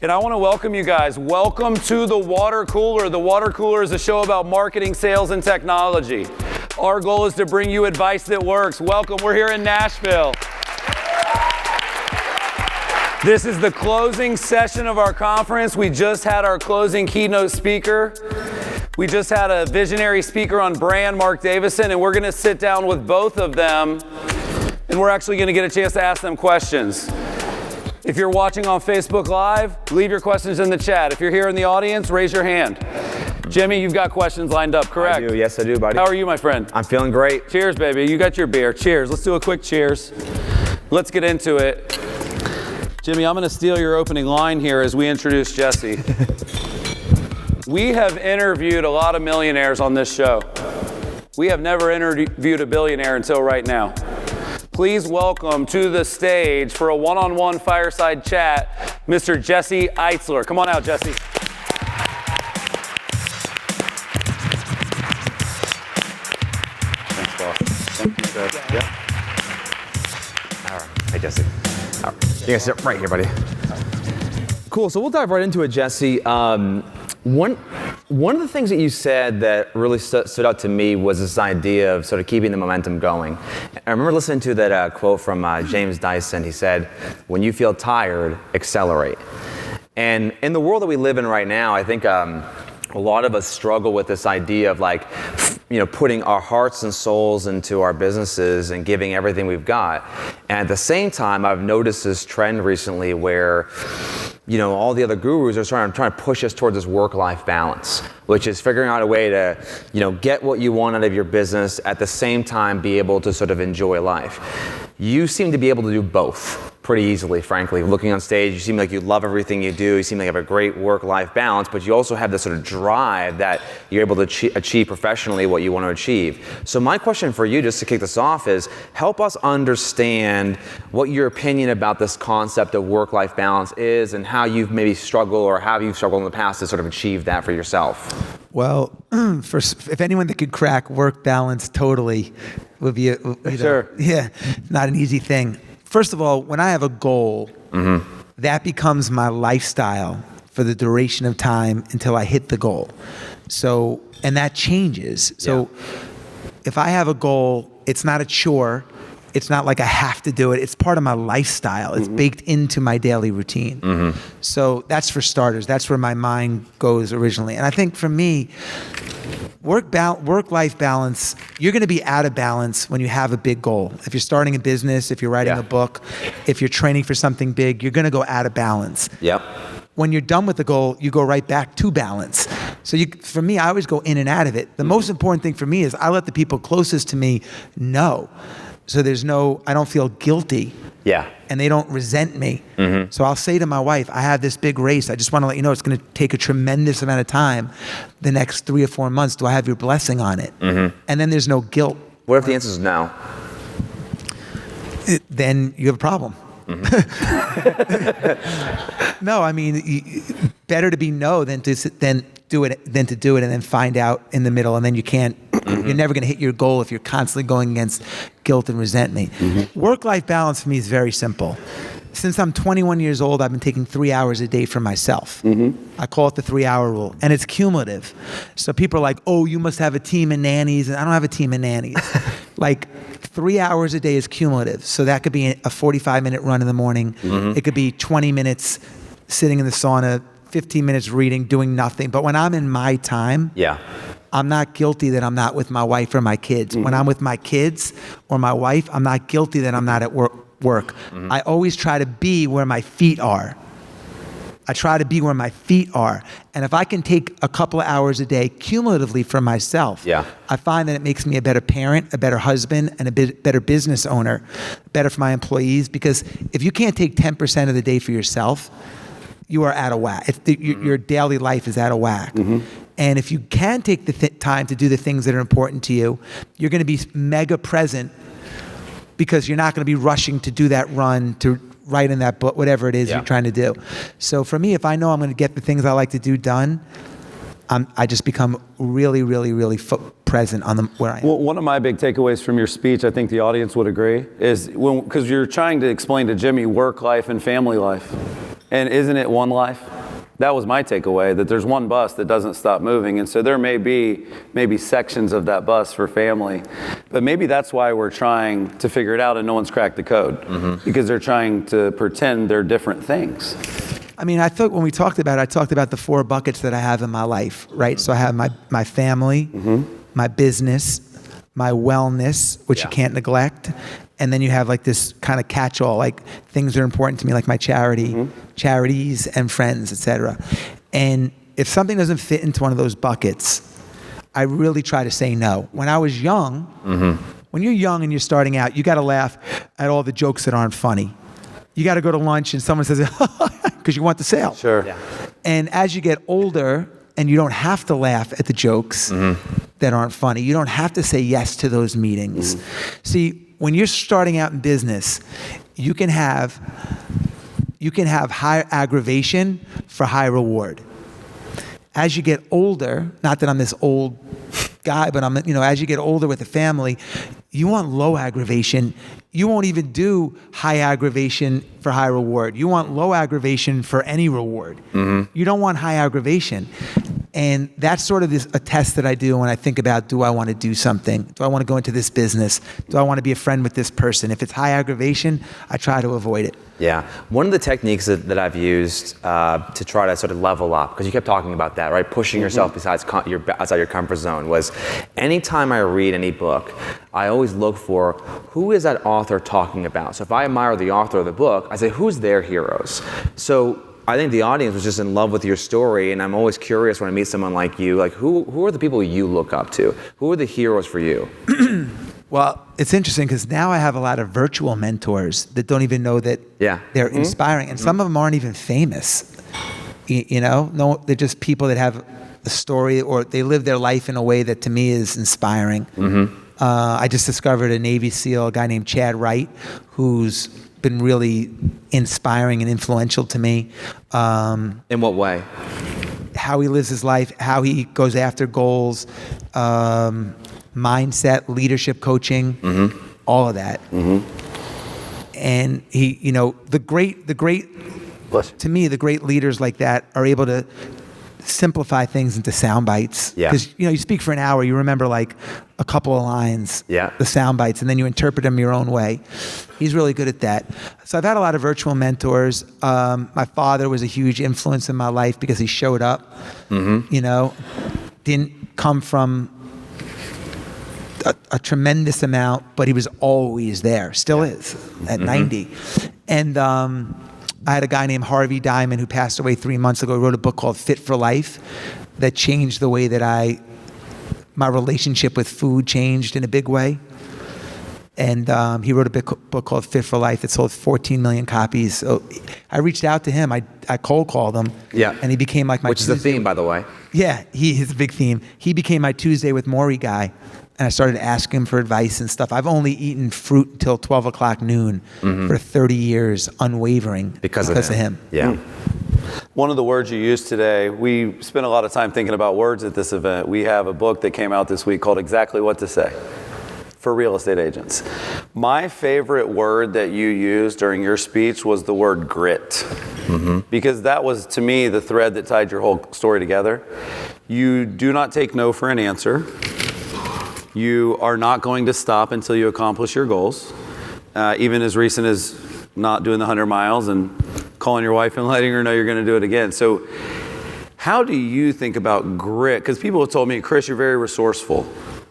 And I want to welcome you guys. Welcome to the Water Cooler. The Water Cooler is a show about marketing, sales, and technology. Our goal is to bring you advice that works. Welcome. We're here in Nashville. This is the closing session of our conference. We just had our closing keynote speaker. We just had a visionary speaker on brand, Marc Davison, and we're going to sit down with both of them, and we're actually going to get a chance to ask them questions. If you're watching on Facebook Live, leave your questions in the chat. If you're here in the audience, raise your hand. Jimmy, you've got questions lined up, correct? I do. Yes, I do, buddy. How are you, my friend? I'm feeling great. Cheers, baby. You got your beer. Cheers. Let's do a quick cheers. Let's get into it. Jimmy, I'm going to steal your opening line here as we introduce Jesse. We have interviewed a lot of millionaires on this show. We have never interviewed a billionaire until right now. Please welcome to the stage for a one-on-one fireside chat, Mr. Jesse Itzler. Come on out, Jesse. Thanks, boss. Thank you, sir. Yeah. All right. Hey, Jesse. All right. You can sit right here, buddy. Cool. So we'll dive right into it, Jesse. One of the things that you said that really stood out to me was this idea of sort of keeping the momentum going. I remember listening to that quote from James Dyson. He said, "When you feel tired, accelerate." And in the world that we live in right now, I think a lot of us struggle with this idea of putting our hearts and souls into our businesses and giving everything we've got. And at the same time, I've noticed this trend recently where all the other gurus are trying to push us towards this work-life balance, which is figuring out a way to, get what you want out of your business, at the same time be able to sort of enjoy life. You seem to be able to do both pretty easily, frankly. Looking on stage, you seem like you love everything you do. You seem like you have a great work-life balance, but you also have this sort of drive that you're able to achieve professionally what you want to achieve. So my question for you, just to kick this off, is help us understand what your opinion about this concept of work-life balance is and how you've maybe struggled or how you've struggled in the past to sort of achieve that for yourself. Well, if anyone that could crack work balance totally would be, Sure. Yeah, not an easy thing. First of all, when I have a goal, that becomes my lifestyle for the duration of time until I hit the goal. So, and that changes. So if I have a goal, it's not a chore. It's not like I have to do it. It's part of my lifestyle. It's baked into my daily routine. So that's for starters. That's where my mind goes originally. And I think for me, work-life balance, you're going to be out of balance when you have a big goal. If you're starting a business, if you're writing a book, if you're training for something big, you're going to go out of balance. Yep. When you're done with the goal, you go right back to balance. So for me, I always go in and out of it. The most important thing for me is I let the people closest to me know. So I don't feel guilty. Yeah. And they don't resent me. So I'll say to my wife, I have this big race. I just want to let you know it's going to take a tremendous amount of time the next 3 or 4 months. Do I have your blessing on it? And then there's no guilt. What if the answer is no? Then you have a problem. No, I mean, better to be no than to do it and then find out in the middle, and then you can't. You're never going to hit your goal if you're constantly going against guilt and resentment. Work-life balance for me is very simple. Since I'm 21 years old, I've been taking 3 hours a day for myself. I call it the 3-hour rule, and it's cumulative. So people are like, "Oh, you must have a team of nannies," and I don't have a team of nannies. 3 hours a day is cumulative. So that could be a 45-minute run in the morning. It could be 20 minutes sitting in the sauna, 15 minutes reading, doing nothing. But when I'm in my time, I'm not guilty that I'm not with my wife or my kids. When I'm with my kids or my wife, I'm not guilty that I'm not at work. I always try to be where my feet are. And if I can take a couple of hours a day cumulatively for myself, I find that it makes me a better parent, a better husband, and a better business owner, better for my employees. Because if you can't take 10% of the day for yourself, you are out of whack. Your daily life is out of whack. And if you can take the time to do the things that are important to you, you're going to be mega present because you're not going to be rushing to do that run, to write in that book, whatever it is you're trying to do. So for me, if I know I'm going to get the things I like to do done, I just become really, really, really present on where I am. Well, one of my big takeaways from your speech, I think the audience would agree, is because you're trying to explain to Jimmy work life and family life. And isn't it one life? That was my takeaway, that there's one bus that doesn't stop moving. And so there may be maybe sections of that bus for family. But maybe that's why we're trying to figure it out and no one's cracked the code. Because they're trying to pretend they're different things. I mean, I thought when we talked about it, I talked about the 4 buckets that I have in my life, right? So I have my family, my business, my wellness, which you can't neglect. And then you have like this kind of catch-all, like things that are important to me, like my charities and friends, etc. And if something doesn't fit into one of those buckets, I really try to say no. When I was young, when you're young and you're starting out, you got to laugh at all the jokes that aren't funny. You got to go to lunch and someone says, because you want the sale. Sure. Yeah. And as you get older and you don't have to laugh at the jokes that aren't funny, you don't have to say yes to those meetings. See, when you're starting out in business, you can have high aggravation for high reward. As you get older, not that I'm this old guy, but as you get older with a family, you want low aggravation. You won't even do high aggravation for high reward. You want low aggravation for any reward. You don't want high aggravation. And that's sort of a test that I do when I think about, do I want to do something? Do I want to go into this business? Do I want to be a friend with this person? If it's high aggravation, I try to avoid it. Yeah. One of the techniques that I've used to try to sort of level up, because you kept talking about that, right? Pushing yourself outside your comfort zone, was anytime I read any book, I always look for who is that author talking about. So if I admire the author of the book, I say, who's their heroes? So I think the audience was just in love with your story, and I'm always curious when I meet someone like you, like who are the people you look up to? Who are the heroes for you? Well, it's interesting because now I have a lot of virtual mentors that don't even know that they're inspiring, and some of them aren't even famous. No, they're just people that have a story or they live their life in a way that to me is inspiring. I just discovered a Navy SEAL, a guy named Chad Wright, who's been really inspiring and influential to me. In what way? How he lives his life, how he goes after goals, mindset, leadership coaching, all of that. And he, the great, to me, the great leaders like that are able to simplify things into sound bites. Because you speak for an hour, you remember like a couple of lines, the sound bites, and then you interpret them your own way. He's really good at that. So I've had a lot of virtual mentors. My father was a huge influence in my life because he showed up. Didn't come from a tremendous amount, but he was always there. Still is at 90. And I had a guy named Harvey Diamond who passed away 3 months ago. He wrote a book called Fit for Life that changed the way that my relationship with food changed in a big way. And he wrote a book called Fit for Life that sold 14 million copies. So I reached out to him. I cold called him. And he became like my Which is the theme, by the way. Yeah, he's a big theme. He became my Tuesday with Maury guy. And I started asking him for advice and stuff. I've only eaten fruit until 12 o'clock noon for 30 years, unwavering because of him. Yeah. One of the words you used today, we spent a lot of time thinking about words at this event. We have a book that came out this week called Exactly What to Say for real estate agents. My favorite word that you used during your speech was the word grit. Because that was, to me, the thread that tied your whole story together. You do not take no for an answer. You are not going to stop until you accomplish your goals, even as recent as not doing the 100 miles and calling your wife and letting her know you're going to do it again. So how do you think about grit? Because people have told me, Chris, you're very resourceful.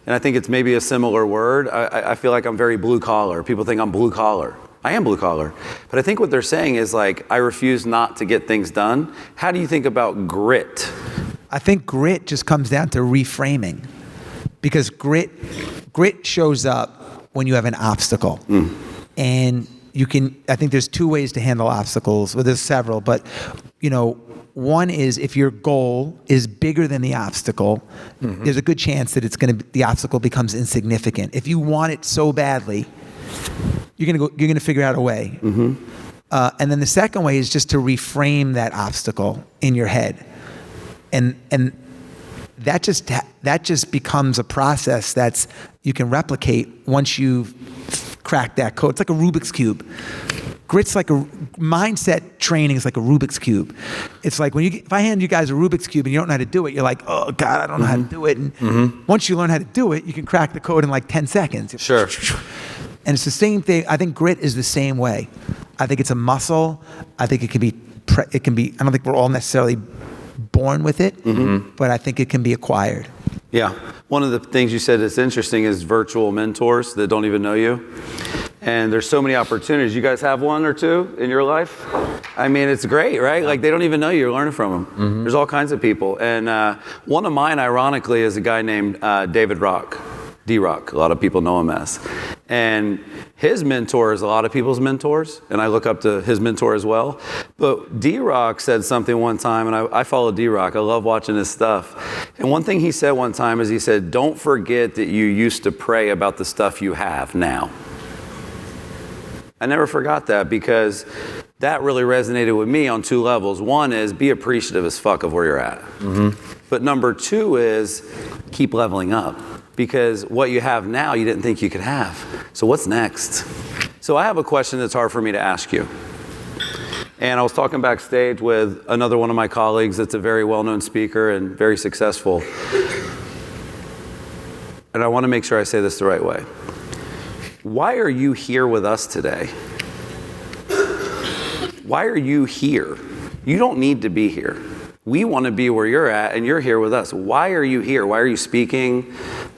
And I think it's maybe a similar word. I feel like I'm very blue collar. People think I'm blue collar. I am blue collar. But I think what they're saying is like, I refuse not to get things done. How do you think about grit? I think grit just comes down to reframing. Because grit shows up when you have an obstacle. And I think there's 2 ways to handle obstacles. Well, there's several, but one is if your goal is bigger than the obstacle, there's a good chance that the obstacle becomes insignificant. If you want it so badly, you're gonna figure out a way. And then the second way is just to reframe that obstacle in your head. And that just becomes a process you can replicate once you've cracked that code. It's like a Rubik's Cube. grit's like a mindset training is like a Rubik's Cube. It's like if I hand you guys a Rubik's Cube and you don't know how to do it, you're like, oh God, I don't know how to do it. And once you learn how to do it, you can crack the code in like 10 seconds. Sure. And it's the same thing. I think grit is the same way. I think it's a muscle. I think it can be, I don't think we're all necessarily born with it, but I think it can be acquired. Yeah. One of the things you said that's interesting is virtual mentors that don't even know you. And there's so many opportunities. You guys have one or two in your life? I mean, it's great, right? Like, they don't even know you. You're learning from them. There's all kinds of people. And one of mine, ironically, is a guy named David Rock. D-Rock, a lot of people know him as. And his mentor is a lot of people's mentors, and I look up to his mentor as well. But D-Rock said something one time, and I follow D-Rock. I love watching his stuff. And one thing he said one time is he said, don't forget that you used to pray about the stuff you have now. I never forgot that, because that really resonated with me on two levels. One is be appreciative as fuck of where you're at. But number two is keep leveling up. Because what you have now, you didn't think you could have. So what's next? So I have a question that's hard for me to ask you. And I was talking backstage with another one of my colleagues that's a very well-known speaker and very successful. And I want to make sure I say this the right way. Why are you here with us today? Why are you here? You don't need to be here. We want to be where you're at, and you're here with us. Why are you here? Why are you speaking?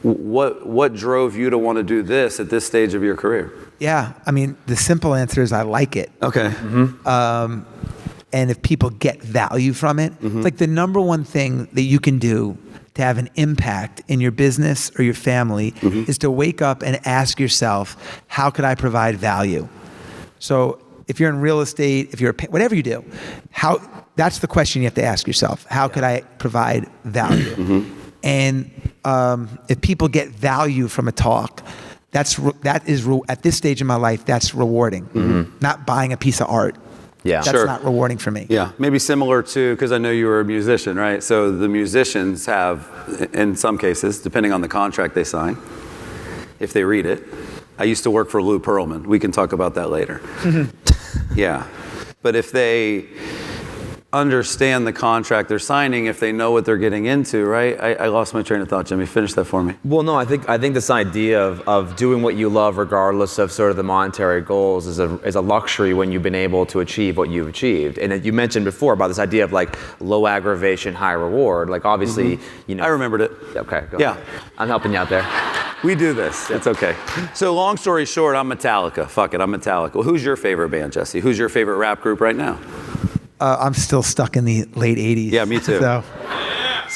What drove you to want to do this at this stage of your career? Yeah, I mean, the simple answer is I like it. Okay. And if people get value from it, it's like the number one thing that you can do to have an impact in your business or your family is to wake up and ask yourself, how could I provide value? So if you're in real estate, if you're whatever you do, that's the question you have to ask yourself. How could I provide value? And if people get value from a talk, that is at this stage in my life, that's rewarding. Not buying a piece of art. Yeah. That's not rewarding for me. Yeah, maybe similar to, because I know you were a musician, right? So the musicians have, in some cases, depending on the contract they sign, if they read it. I used to work for Lou Pearlman. We can talk about that later. Yeah. But if they understand the contract they're signing, if they know what they're getting into, right? I lost my train of thought, Jimmy. Finish that for me. Well, no, I think this idea of doing what you love regardless of sort of the monetary goals is a luxury when you've been able to achieve what you've achieved. And you mentioned before about this idea of like low aggravation, high reward. Like obviously, you know. I remembered it. Okay, go Yeah. ahead. I'm helping you out there. We do this. It's okay. So long story short, I'm Metallica. Fuck it, I'm Metallica. Well, who's your favorite band, Jesse? Who's your favorite rap group right now? I'm still stuck in the late 80s. Yeah, me too. So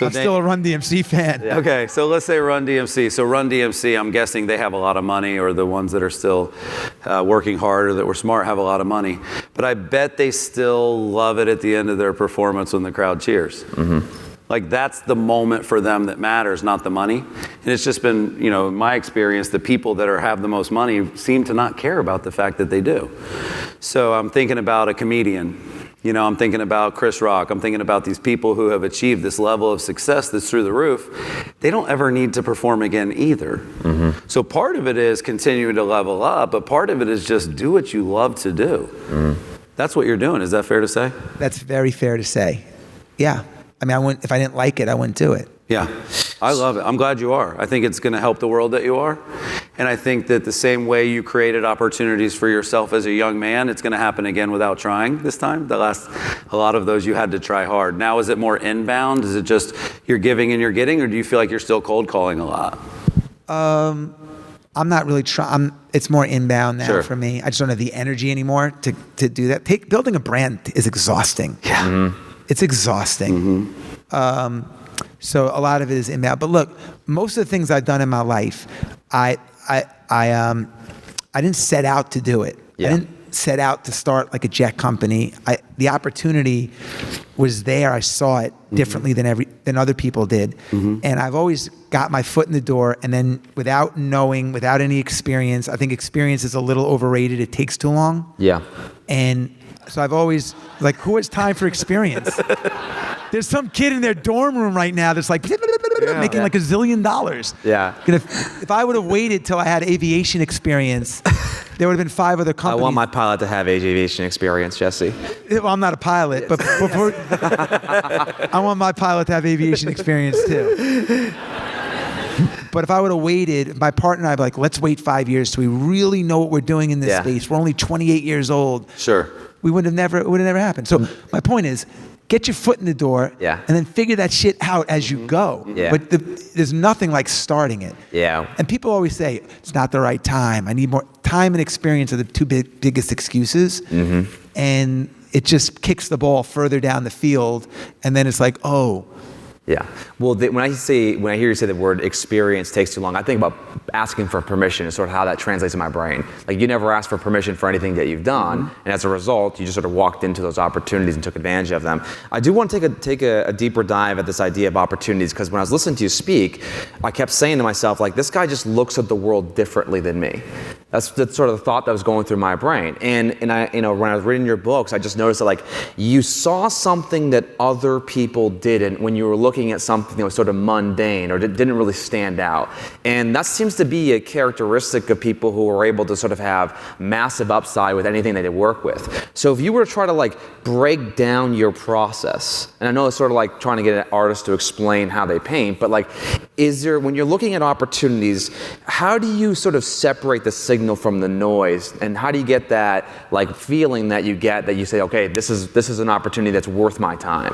I'm they- still a Run DMC fan. Yeah. Okay, so let's say Run DMC. So Run DMC, I'm guessing they have a lot of money, or the ones that are still working hard or that were smart have a lot of money. But I bet they still love it at the end of their performance when the crowd cheers. Like that's the moment for them that matters, not the money. And it's just been, you know, in my experience, the people that have the most money seem to not care about the fact that they do. So I'm thinking about a comedian. You know, I'm thinking about Chris Rock. I'm thinking about these people who have achieved this level of success that's through the roof. They don't ever need to perform again either. So part of it is continuing to level up, but part of it is just do what you love to do. That's what you're doing. Is that fair to say? That's very fair to say. Yeah. I mean, if I didn't like it, I wouldn't do it. Yeah, I love it. I'm glad you are. I think it's going to help the world that you are. And I think that the same way you created opportunities for yourself as a young man, it's going to happen again without trying this time. A lot of those you had to try hard. Now, is it more inbound? Is it just you're giving and you're getting, or do you feel like you're still cold calling a lot? I'm not really trying. It's more inbound now Sure. for me. I just don't have the energy anymore to do that. Building a brand is exhausting. Yeah. It's exhausting. So a lot of it is inbound. But look, most of the things I've done in my life, I didn't set out to do it. Yeah. I didn't set out to start like a jet company. The opportunity was there. I saw it differently than other people did. And I've always got my foot in the door, and then without knowing, without any experience, I think experience is a little overrated. It takes too long. Yeah. And so I've always, like, who has time for experience? There's some kid in their dorm room right now that's like making like $1 zillion. Yeah. If I would have waited till I had aviation experience, there would have been 5 other I companies. want my pilot to have aviation experience, Jesse. Well, I'm not a pilot, but before I want my pilot to have aviation experience too. But if I would have waited, my partner and I would be like, let's wait 5 years till we really know what we're doing in this space. We're only 28 years old. Sure. It would have never happened. So my point is, get your foot in the door and then figure that shit out as you go. Yeah. But there's nothing like starting it. Yeah. And people always say, it's not the right time. I need more time and experience are the two biggest excuses. And it just kicks the ball further down the field. And then it's like, oh. Yeah. Well, when I hear you say the word experience takes too long, I think about asking for permission and sort of how that translates in my brain. Like you never asked for permission for anything that you've done, and as a result, you just sort of walked into those opportunities and took advantage of them. I do want to take a deeper dive at this idea of opportunities, because when I was listening to you speak, I kept saying to myself, like, this guy just looks at the world differently than me. That's sort of the thought that was going through my brain. And I, when I was reading your books, I just noticed that like you saw something that other people didn't when you were looking at something that was sort of mundane or didn't really stand out. And that seems to be a characteristic of people who are able to sort of have massive upside with anything that they work with. So if you were to try to like break down your process, and I know it's sort of like trying to get an artist to explain how they paint, but like, when you're looking at opportunities, how do you sort of separate the signal from the noise, and how do you get that like feeling that you get that you say, okay, this is an opportunity that's worth my time?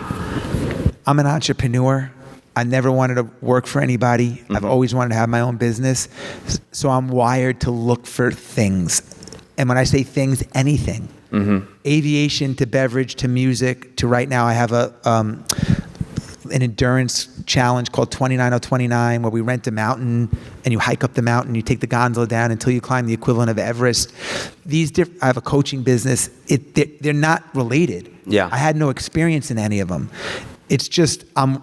I'm an entrepreneur. I never wanted to work for anybody. I've always wanted to have my own business. So I'm wired to look for things. And when I say things, anything. Aviation to beverage to music to right now I have an endurance challenge called 29029 where we rent a mountain and you hike up the mountain, you take the gondola down until you climb the equivalent of Everest. I have a coaching business. They're not related. Yeah. I had no experience in any of them. It's just I'm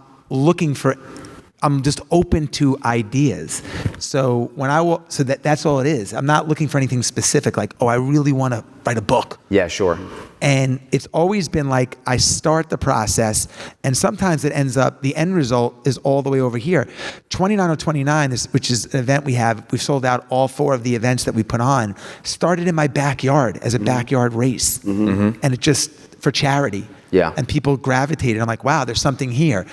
just open to ideas. So that's all it is. I'm not looking for anything specific like, oh, I really want to write a book. Yeah, sure. And it's always been like I start the process, and sometimes it ends up, the end result is all the way over here. 29029, which is an event we've sold out all 4 of the events that we put on, started in my backyard as a backyard race. And it just, for charity. Yeah. And people gravitated. I'm like, wow, there's something here.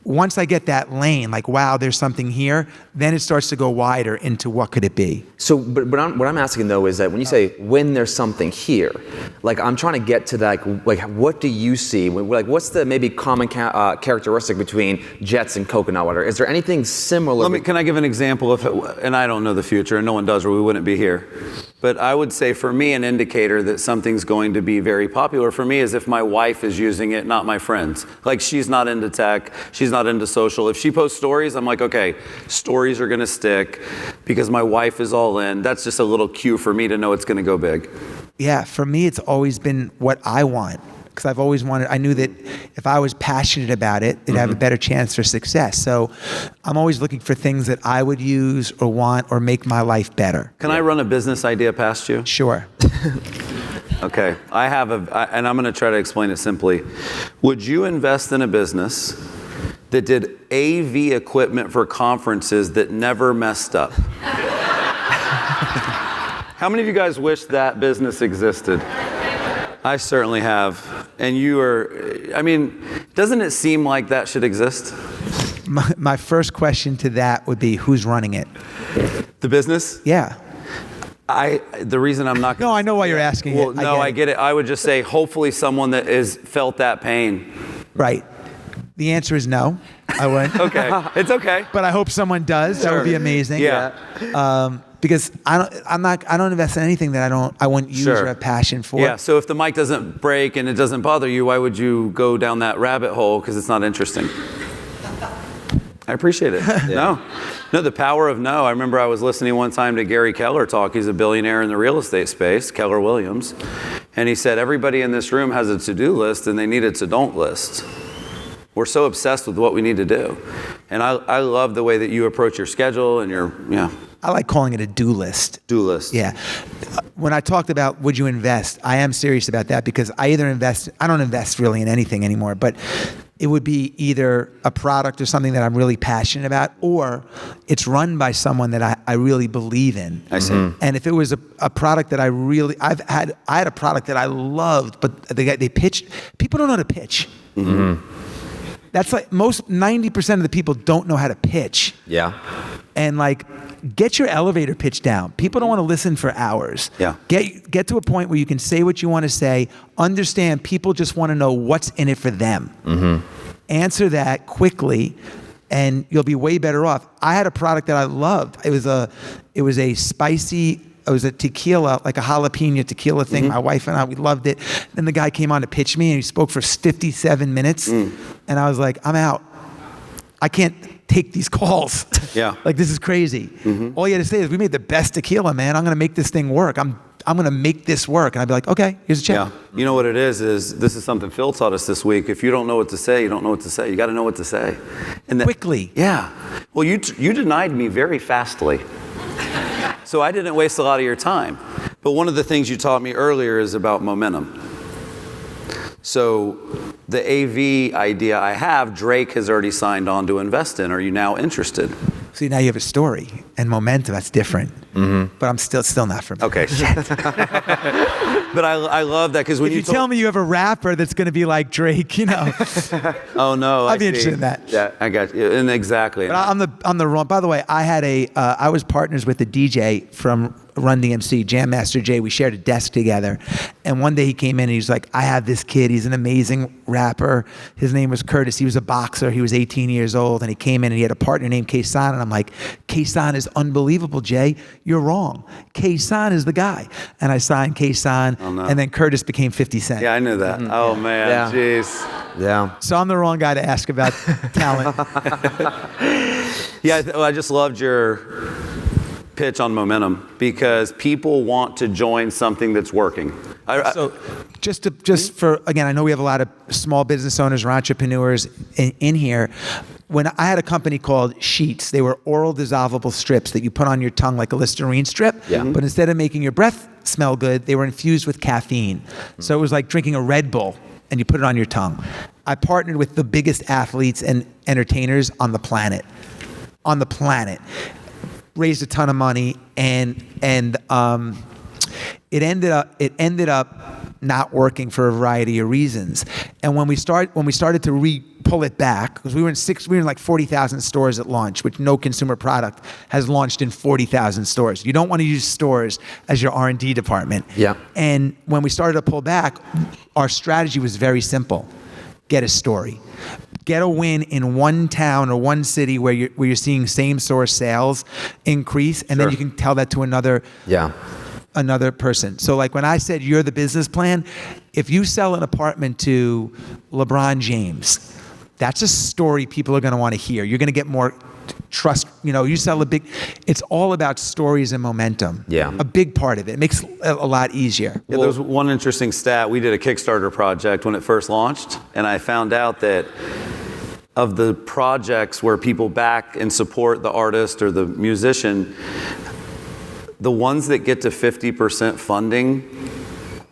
Once I get that lane, like, wow, there's something here, then it starts to go wider into what could it be. So, but what I'm asking though is that when you say when there's something here, like I'm trying to get to that, like what do you see? Like what's the maybe common characteristic between jets and coconut water? Is there anything similar? Can I give an example of it? And I don't know the future, and no one does, or we wouldn't be here. But I would say for me, an indicator that something's going to be very popular for me is if my wife is using it, not my friends. Like she's not into tech, she's not into social. If she posts stories, I'm like, okay, stories are gonna stick because my wife is all in. That's just a little cue for me to know it's gonna go big. Yeah, for me, it's always been what I want. Because I've always I knew that if I was passionate about it, it'd have a better chance for success. So I'm always looking for things that I would use or want or make my life better. Can I run a business idea past you? Sure. Okay, and I'm gonna try to explain it simply. Would you invest in a business that did AV equipment for conferences that never messed up? How many of you guys wish that business existed? I certainly have. And doesn't it seem like that should exist? My first question to that would be, who's running it? The business? Yeah. The reason I'm not... No, I know why you're asking it. Well, no, I get it. I would just say, hopefully someone that has felt that pain. Right. The answer is no. I wouldn't. Okay. It's okay. But I hope someone does. That would be amazing. Yeah. Because I don't invest in anything that I wouldn't use or have passion for. Yeah. So if the mic doesn't break and it doesn't bother you, why would you go down that rabbit hole? Because it's not interesting. I appreciate it. No, the power of no. I remember I was listening one time to Gary Keller talk. He's a billionaire in the real estate space, Keller Williams. And he said, everybody in this room has a to-do list and they need a to-don't list. We're so obsessed with what we need to do. And I love the way that you approach your schedule and I like calling it a do list. Do list. Yeah. When I talked about would you invest, I am serious about that because I don't invest really in anything anymore, but it would be either a product or something that I'm really passionate about, or it's run by someone that I really believe in. I see. And if it was a product that I had a product that I loved, but they pitched, people don't know how to pitch. That's like 90% of the people don't know how to pitch. Yeah. And like, get your elevator pitch down. People don't want to listen for hours. Yeah. Get to a point where you can say what you want to say. Understand people just want to know what's in it for them. Answer that quickly, and you'll be way better off. I had a product that I loved. It was a spicy. It was a tequila, like a jalapeno tequila thing. My wife and I, we loved it. Then the guy came on to pitch me, and he spoke for 57 minutes. And I was like, I'm out. I can't take these calls. Yeah. Like, this is crazy. All you had to say is, we made the best tequila, man. I'm going to make this thing work. I'm going to make this work. And I'd be like, okay, here's a check. Yeah. You know what it is this is something Phil taught us this week. If you don't know what to say, you don't know what to say. You got to know what to say. And Quickly. Yeah. Well, you denied me very fastly. So I didn't waste a lot of your time. But one of the things you taught me earlier is about momentum. So the AV idea I have, Drake has already signed on to invest in. Are you now interested? See, now you have a story and momentum. That's different. But I'm still not for me. Okay. But I love that, because when If you tell me you have a rapper that's going to be like Drake, Oh no, I'd be interested in that. Yeah, I got you. And exactly. But I'm the wrong. By the way, I was partners with a DJ from Run DMC, Jam Master Jay. We shared a desk together, and one day he came in and he's like, I have this kid. He's an amazing rapper. His name was Curtis. He was a boxer. He was 18 years old, and he came in and he had a partner named Kaysan, and I'm like, Kaysan is unbelievable, Jay. You're wrong. Kaysan is the guy. And I signed Kaysan, and then Curtis became 50 Cent. Yeah, I knew that. Oh man, jeez. Yeah. So I'm the wrong guy to ask about talent. Yeah, I just loved your pitch on momentum, because people want to join something that's working. So just for, again, I know we have a lot of small business owners or entrepreneurs in here. When I had a company called Sheets, they were oral dissolvable strips that you put on your tongue like a Listerine strip. Yeah. But instead of making your breath smell good, they were infused with caffeine. So it was like drinking a Red Bull, and you put it on your tongue. I partnered with the biggest athletes and entertainers on the planet. Raised a ton of money, and it ended up not working for a variety of reasons. And when we started to pull it back, because we were in like 40,000 stores at launch, which no consumer product has launched in 40,000 stores. You don't want to use stores as your R&D department. Yeah. And when we started to pull back, our strategy was very simple: get a story. Get a win in one town or one city where you're seeing same source sales increase, and then you can tell that to another person. So like when I said you're the business plan, if you sell an apartment to LeBron James, that's a story people are going to want to hear. You're going to get more trust. You sell it's all about stories and momentum. Yeah. A big part of it. It makes it a lot easier. Yeah, there's one interesting stat. We did a Kickstarter project when it first launched, and I found out that of the projects where people back and support the artist or the musician, the ones that get to 50% funding,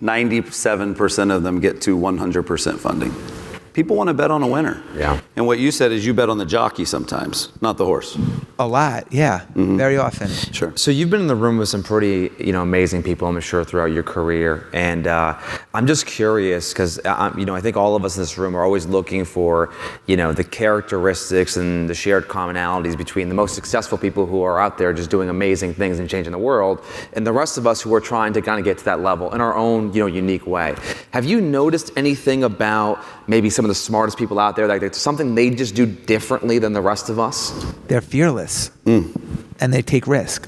97% of them get to 100% funding. People want to bet on a winner. Yeah. And what you said is you bet on the jockey sometimes, not the horse. A lot, yeah. Very often. Sure. So you've been in the room with some pretty, amazing people, I'm sure, throughout your career. And I'm just curious, because, I think all of us in this room are always looking for, the characteristics and the shared commonalities between the most successful people who are out there just doing amazing things and changing the world, and the rest of us who are trying to kind of get to that level in our own, unique way. Have you noticed anything about maybe some of the smartest people out there, like there's something they just do differently than the rest of us? They're fearless, and they take risk.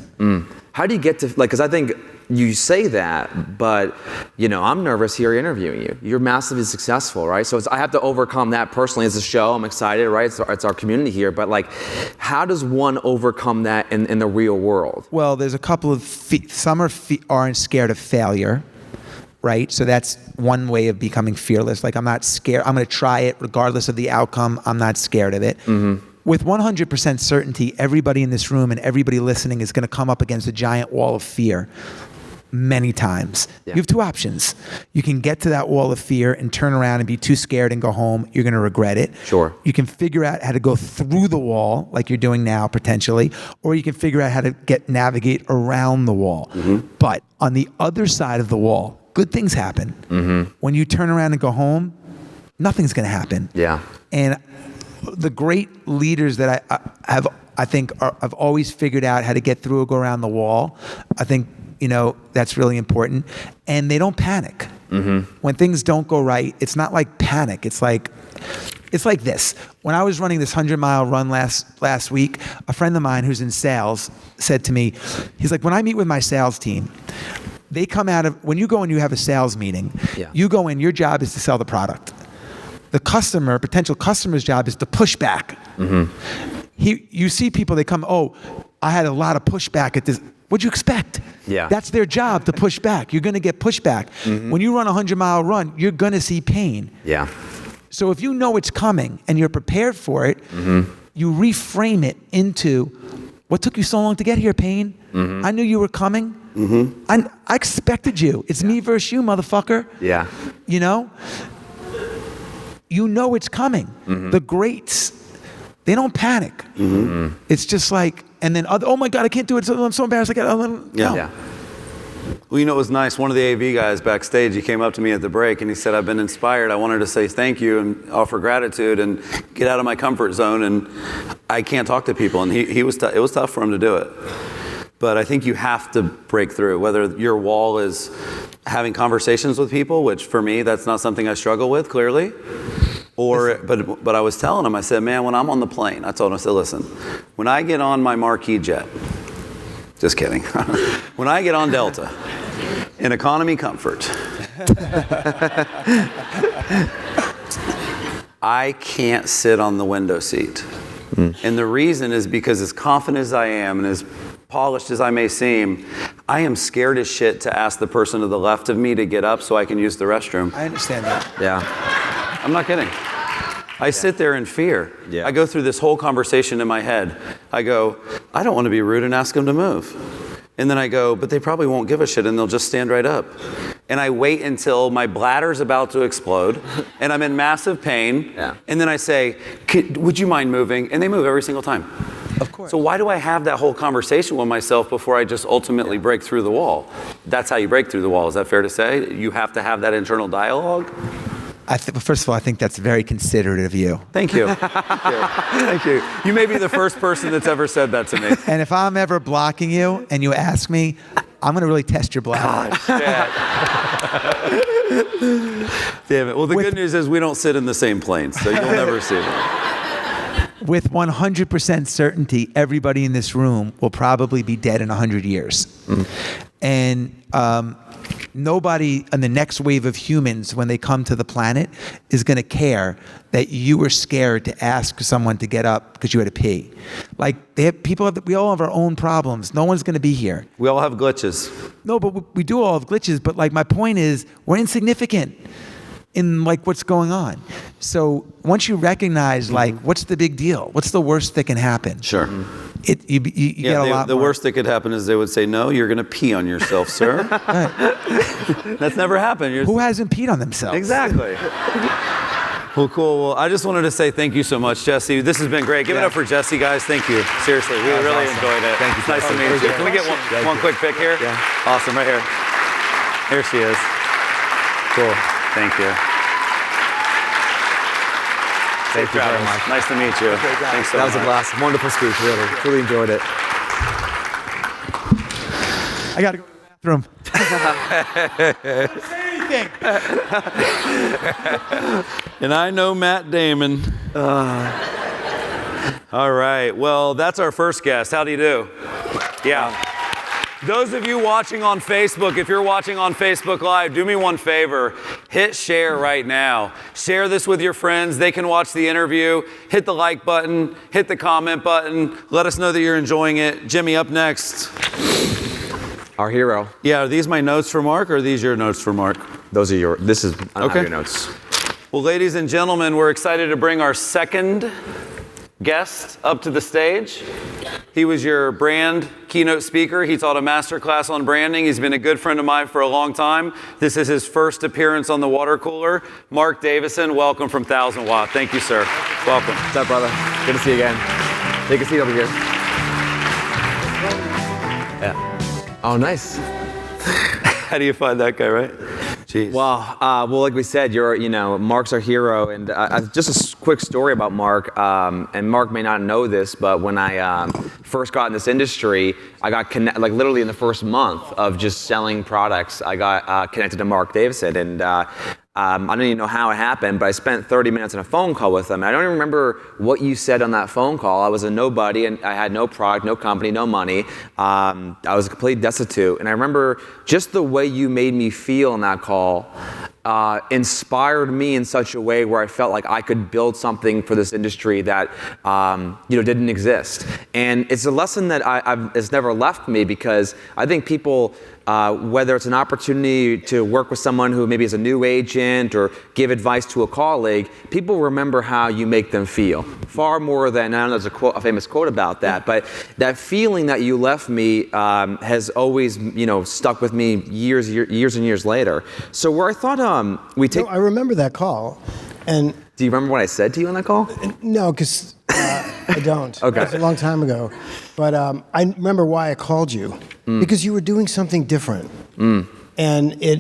How do you get to, because I think you say that, but, I'm nervous here interviewing you. You're massively successful, right? So I have to overcome that personally as a show. I'm excited, right? It's our community here, but how does one overcome that in the real world? Well, there's a couple of, some aren't scared of failure. Right? So that's one way of becoming fearless. Like, I'm not scared. I'm going to try it regardless of the outcome. I'm not scared of it. With 100% certainty, everybody in this room and everybody listening is going to come up against a giant wall of fear. many times. Yeah. You have two options. You can get to that wall of fear and turn around and be too scared and go home. You're going to regret it. Sure. You can figure out how to go through the wall like you're doing now potentially, or you can figure out how to navigate around the wall. But on the other side of the wall, good things happen. When you turn around and go home, nothing's going to happen. Yeah. And the great leaders that I think have always figured out how to get through or go around the wall. I think, that's really important. And they don't panic. When things don't go right, it's not like panic. It's like this. When I was running this 100-mile run last week, a friend of mine who's in sales said to me, he's like, when I meet with my sales team, they come out of, when you go and you have a sales meeting, you go in, your job is to sell the product. The potential customer's job is to push back. You see people, they come, I had a lot of pushback at this. What'd you expect? Yeah. That's their job, to push back. You're going to get pushback. When you run a 100-mile run, you're going to see pain. Yeah. So if you know it's coming and you're prepared for it, you reframe it into, what took you so long to get here, pain? I knew you were coming. I expected you. It's me versus you, motherfucker. Yeah. You know it's coming. The greats, they don't panic. It's just like, and then, oh my God, I can't do it. I'm so embarrassed. Yeah. Well, it was nice. One of the AV guys backstage, he came up to me at the break and he said, I've been inspired. I wanted to say thank you and offer gratitude and get out of my comfort zone. And I can't talk to people. And it was tough for him to do it. But I think you have to break through, whether your wall is having conversations with people, which for me, that's not something I struggle with, clearly. But I was telling him, I said, man, when I'm on the plane, I told him, I said, listen, when I get on my marquee jet, just kidding. When I get on Delta, in economy comfort, I can't sit on the window seat. And the reason is because as confident as I am and as polished as I may seem, I am scared as shit to ask the person to the left of me to get up so I can use the restroom. I understand that. Yeah. I'm not kidding. I sit there in fear. Yeah. I go through this whole conversation in my head. I go, I don't want to be rude and ask them to move. And then I go, but they probably won't give a shit and they'll just stand right up. And I wait until my bladder's about to explode and I'm in massive pain. Yeah. And then I say, would you mind moving? And they move every single time. Of course. So why do I have that whole conversation with myself before I just ultimately break through the wall? That's how you break through the wall. Is that fair to say? You have to have that internal dialogue? First of all, I think that's very considerate of you. Thank you. Thank you. You may be the first person that's ever said that to me. And if I'm ever blocking you and you ask me, I'm going to really test your bladder. Damn it. Well, the good news is we don't sit in the same plane, so you'll never see that. With 100% certainty, everybody in this room will probably be dead in 100 years. And nobody in the next wave of humans, when they come to the planet, is going to care that you were scared to ask someone to get up because you had to pee. Like, we all have our own problems. No one's going to be here. We all have glitches. No, but we do all have glitches. But like, my point is, we're insignificant in like what's going on. So once you recognize, like, what's the big deal? What's the worst that can happen? Sure. You get a lot the more. worst that could happen is they would say, no, you're going to pee on yourself, sir. That's never happened. Who hasn't peed on themselves? Exactly. Well, cool. Well, I just wanted to say thank you so much, Jesse. This has been great. Give it up for Jesse, guys. Thank you. Seriously, we really enjoyed it. Thank you. It's nice to meet you. Can we get one quick pic here? Yeah. Awesome, right here. Here she is. Cool. Thank you. Thank you very much. Nice to meet you. Thanks so much. That was a blast. Wonderful speech, really. Truly enjoyed it. I got to go to the bathroom. Say anything. And I know Matt Damon. All right. Well, that's our first guest. How do you do? Yeah. Those of you watching on Facebook, if you're watching on Facebook Live, do me one favor. Hit share right now. Share this with your friends. They can watch the interview. Hit the like button. Hit the comment button. Let us know that you're enjoying it. Jimmy, up next. Our hero. Yeah, are these my notes for Mark, or are these your notes for Mark? This is Okay. your notes. Well, ladies and gentlemen, we're excited to bring our second guest up to the stage. He was your brand keynote speaker. He taught a masterclass on branding. He's been a good friend of mine for a long time. This is his first appearance on the water cooler. Marc Davison, welcome from 1000 Watt. Thank you, sir. Welcome. What's up, brother? Good to see you again. Take a seat over here. Yeah. Oh, nice. How do you find that guy, right? Jeez. Well, like we said, Marc's our hero, and just a quick story about Marc. And Marc may not know this, but when I first got in this industry, I got like literally in the first month of just selling products, I got connected to Marc Davison, and I don't even know how it happened, but I spent 30 minutes on a phone call with him. And I don't even remember what you said on that phone call. I was a nobody, and I had no product, no company, no money. I was completely destitute. And I remember just the way you made me feel in that call inspired me in such a way where I felt like I could build something for this industry that didn't exist. And it's a lesson that it's never left me, because I think people, whether it's an opportunity to work with someone who maybe is a new agent or give advice to a colleague, people remember how you make them feel far more than, I don't know, there's a famous quote about that, but that feeling that you left me has always, stuck with me years and years later. So where I thought I remember that call, and do you remember what I said to you on that call? no, because I don't. Okay. It was a long time ago, but I remember why I called you, because you were doing something different, and it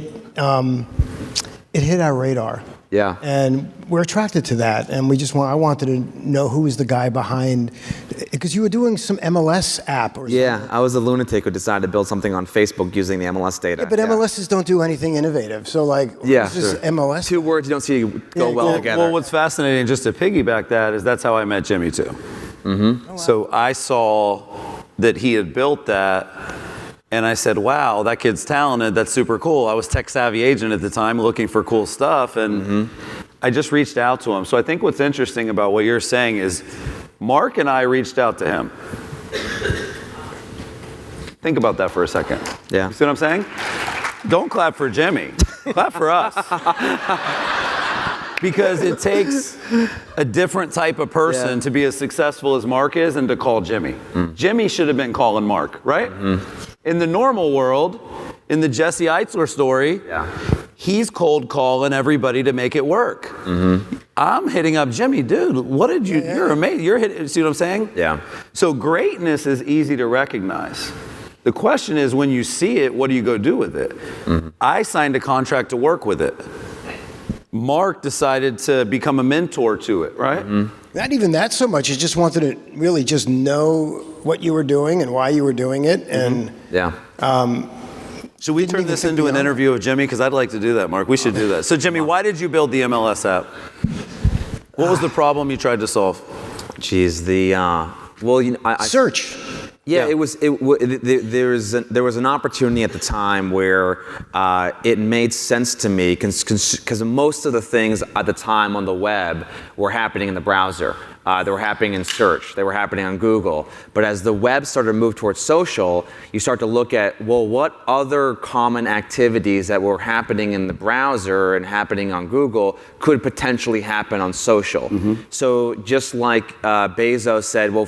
hit our radar. Yeah. And we're attracted to that, and I wanted to know who was the guy behind, because you were doing some MLS app or something. Yeah, I was a lunatic who decided to build something on Facebook using the MLS data. Yeah, but MLSs don't do anything innovative, so Yeah, this is sure. MLS. Two words you don't see go well together. Well, what's fascinating, just to piggyback that, is that's how I met Jimmy too. Mm-hmm. Oh, wow. So I saw that he had built that, and I said, wow, that kid's talented, that's super cool. I was tech savvy agent at the time looking for cool stuff, and I just reached out to him. So I think what's interesting about what you're saying is Marc and I reached out to him. Think about that for a second. Yeah. You see what I'm saying? Don't clap for Jimmy, clap for us. Because it takes a different type of person to be as successful as Marc is and to call Jimmy. Jimmy should have been calling Marc, right? In the normal world, in the Jesse Itzler story, he's cold calling everybody to make it work. I'm hitting up Jimmy, dude, what did you, you're amazing. You're hitting, see what I'm saying? Yeah. So greatness is easy to recognize. The question is, when you see it, what do you go do with it? I signed a contract to work with it. Marc decided to become a mentor to it, right? Not even that so much. You just wanted to really just know what you were doing and why you were doing it. And should we turn this into an interview of Jimmy? Because I'd like to do that, Marc. We should do that. So Jimmy, why did you build the MLS app? What was the problem you tried to solve? Geez, search. Yeah, there was an opportunity at the time where it made sense to me, because most of the things at the time on the web were happening in the browser. They were happening in search. They were happening on Google. But as the web started to move towards social, you start to look at, well, what other common activities that were happening in the browser and happening on Google could potentially happen on social? So just like Bezos said, well,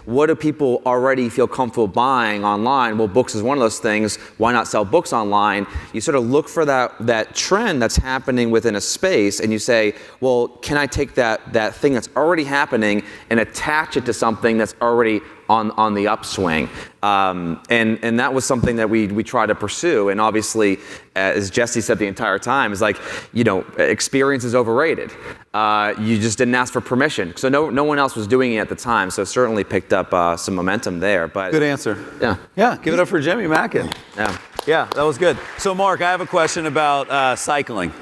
what do people already feel comfortable buying online? Well, books is one of those things. Why not sell books online? You sort of look for that trend that's happening within a space, and you say, well, can I take that thing that's already happening and attach it to something that's already on the upswing? And that was something that we tried to pursue. And obviously, as Jesse said the entire time, is like, experience is overrated. You just didn't ask for permission. So no one else was doing it at the time. So it certainly picked up some momentum there. But good answer. Yeah, give it up for Jimmy Mackin. Yeah, that was good. So Marc, I have a question about cycling.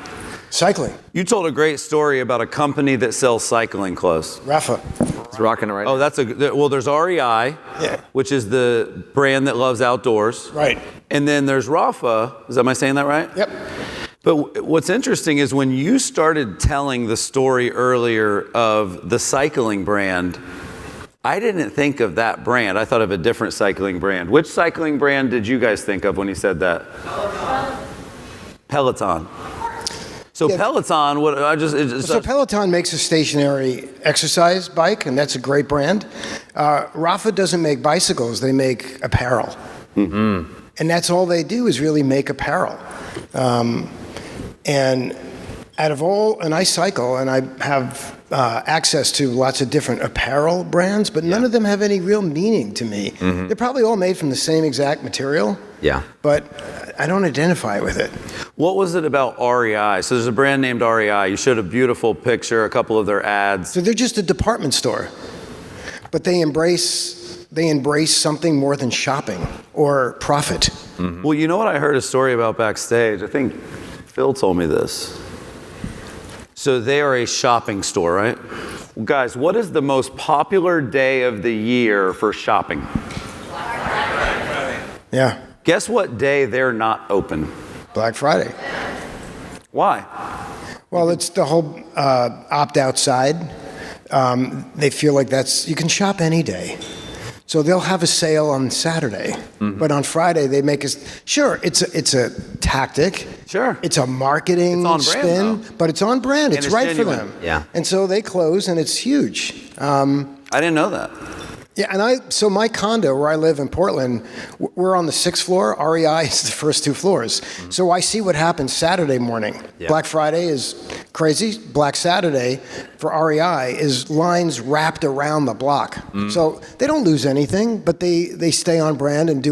Cycling. You told a great story about a company that sells cycling clothes. Rafa. It's rocking it right now. Oh, there's REI, which is the brand that loves outdoors. Right. And then there's Rafa. Am I saying that right? Yep. But what's interesting is when you started telling the story earlier of the cycling brand, I didn't think of that brand. I thought of a different cycling brand. Which cycling brand did you guys think of when he said that? Peloton. So Peloton, So Peloton makes a stationary exercise bike, and that's a great brand. Rafa doesn't make bicycles; they make apparel, and that's all they do is really make apparel. And I cycle, and I have access to lots of different apparel brands, but none of them have any real meaning to me. They're probably all made from the same exact material. Yeah. But I don't identify with it. What was it about REI? So there's a brand named REI. You showed a beautiful picture, a couple of their ads. So they're just a department store, but they embrace something more than shopping or profit. Well, you know what I heard a story about backstage? I think Phil told me this. So they are a shopping store, right? Well, guys, what is the most popular day of the year for shopping? Yeah. Guess what day they're not open? Black Friday. Why? Well, it's the whole opt outside. They feel like you can shop any day. So they'll have a sale on Saturday, but on Friday they make sure it's a tactic. Sure. It's a marketing spin, but it's on brand. It's right for them. Yeah. And so they close, and it's huge. I didn't know that. Yeah, and so my condo where I live in Portland, we're on the 6th floor. REI is the first 2 floors. So I see what happens Saturday morning. Yeah. Black Friday is crazy. Black Saturday for REI is lines wrapped around the block. So they don't lose anything, but they stay on brand and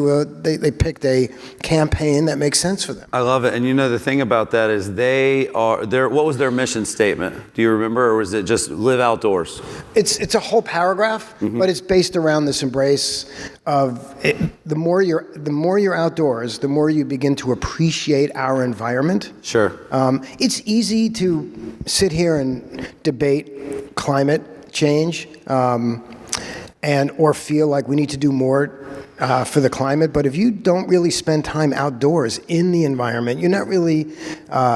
they picked a campaign that makes sense for them. I love it. And you know, the thing about that is what was their mission statement? Do you remember, or was it just live outdoors? It's a whole paragraph, but it's based around this embrace of it. The more you're outdoors, the more you begin to appreciate our environment. Sure. It's easy to sit here and debate climate change or feel like we need to do more for the climate, but if you don't really spend time outdoors in the environment, you're not really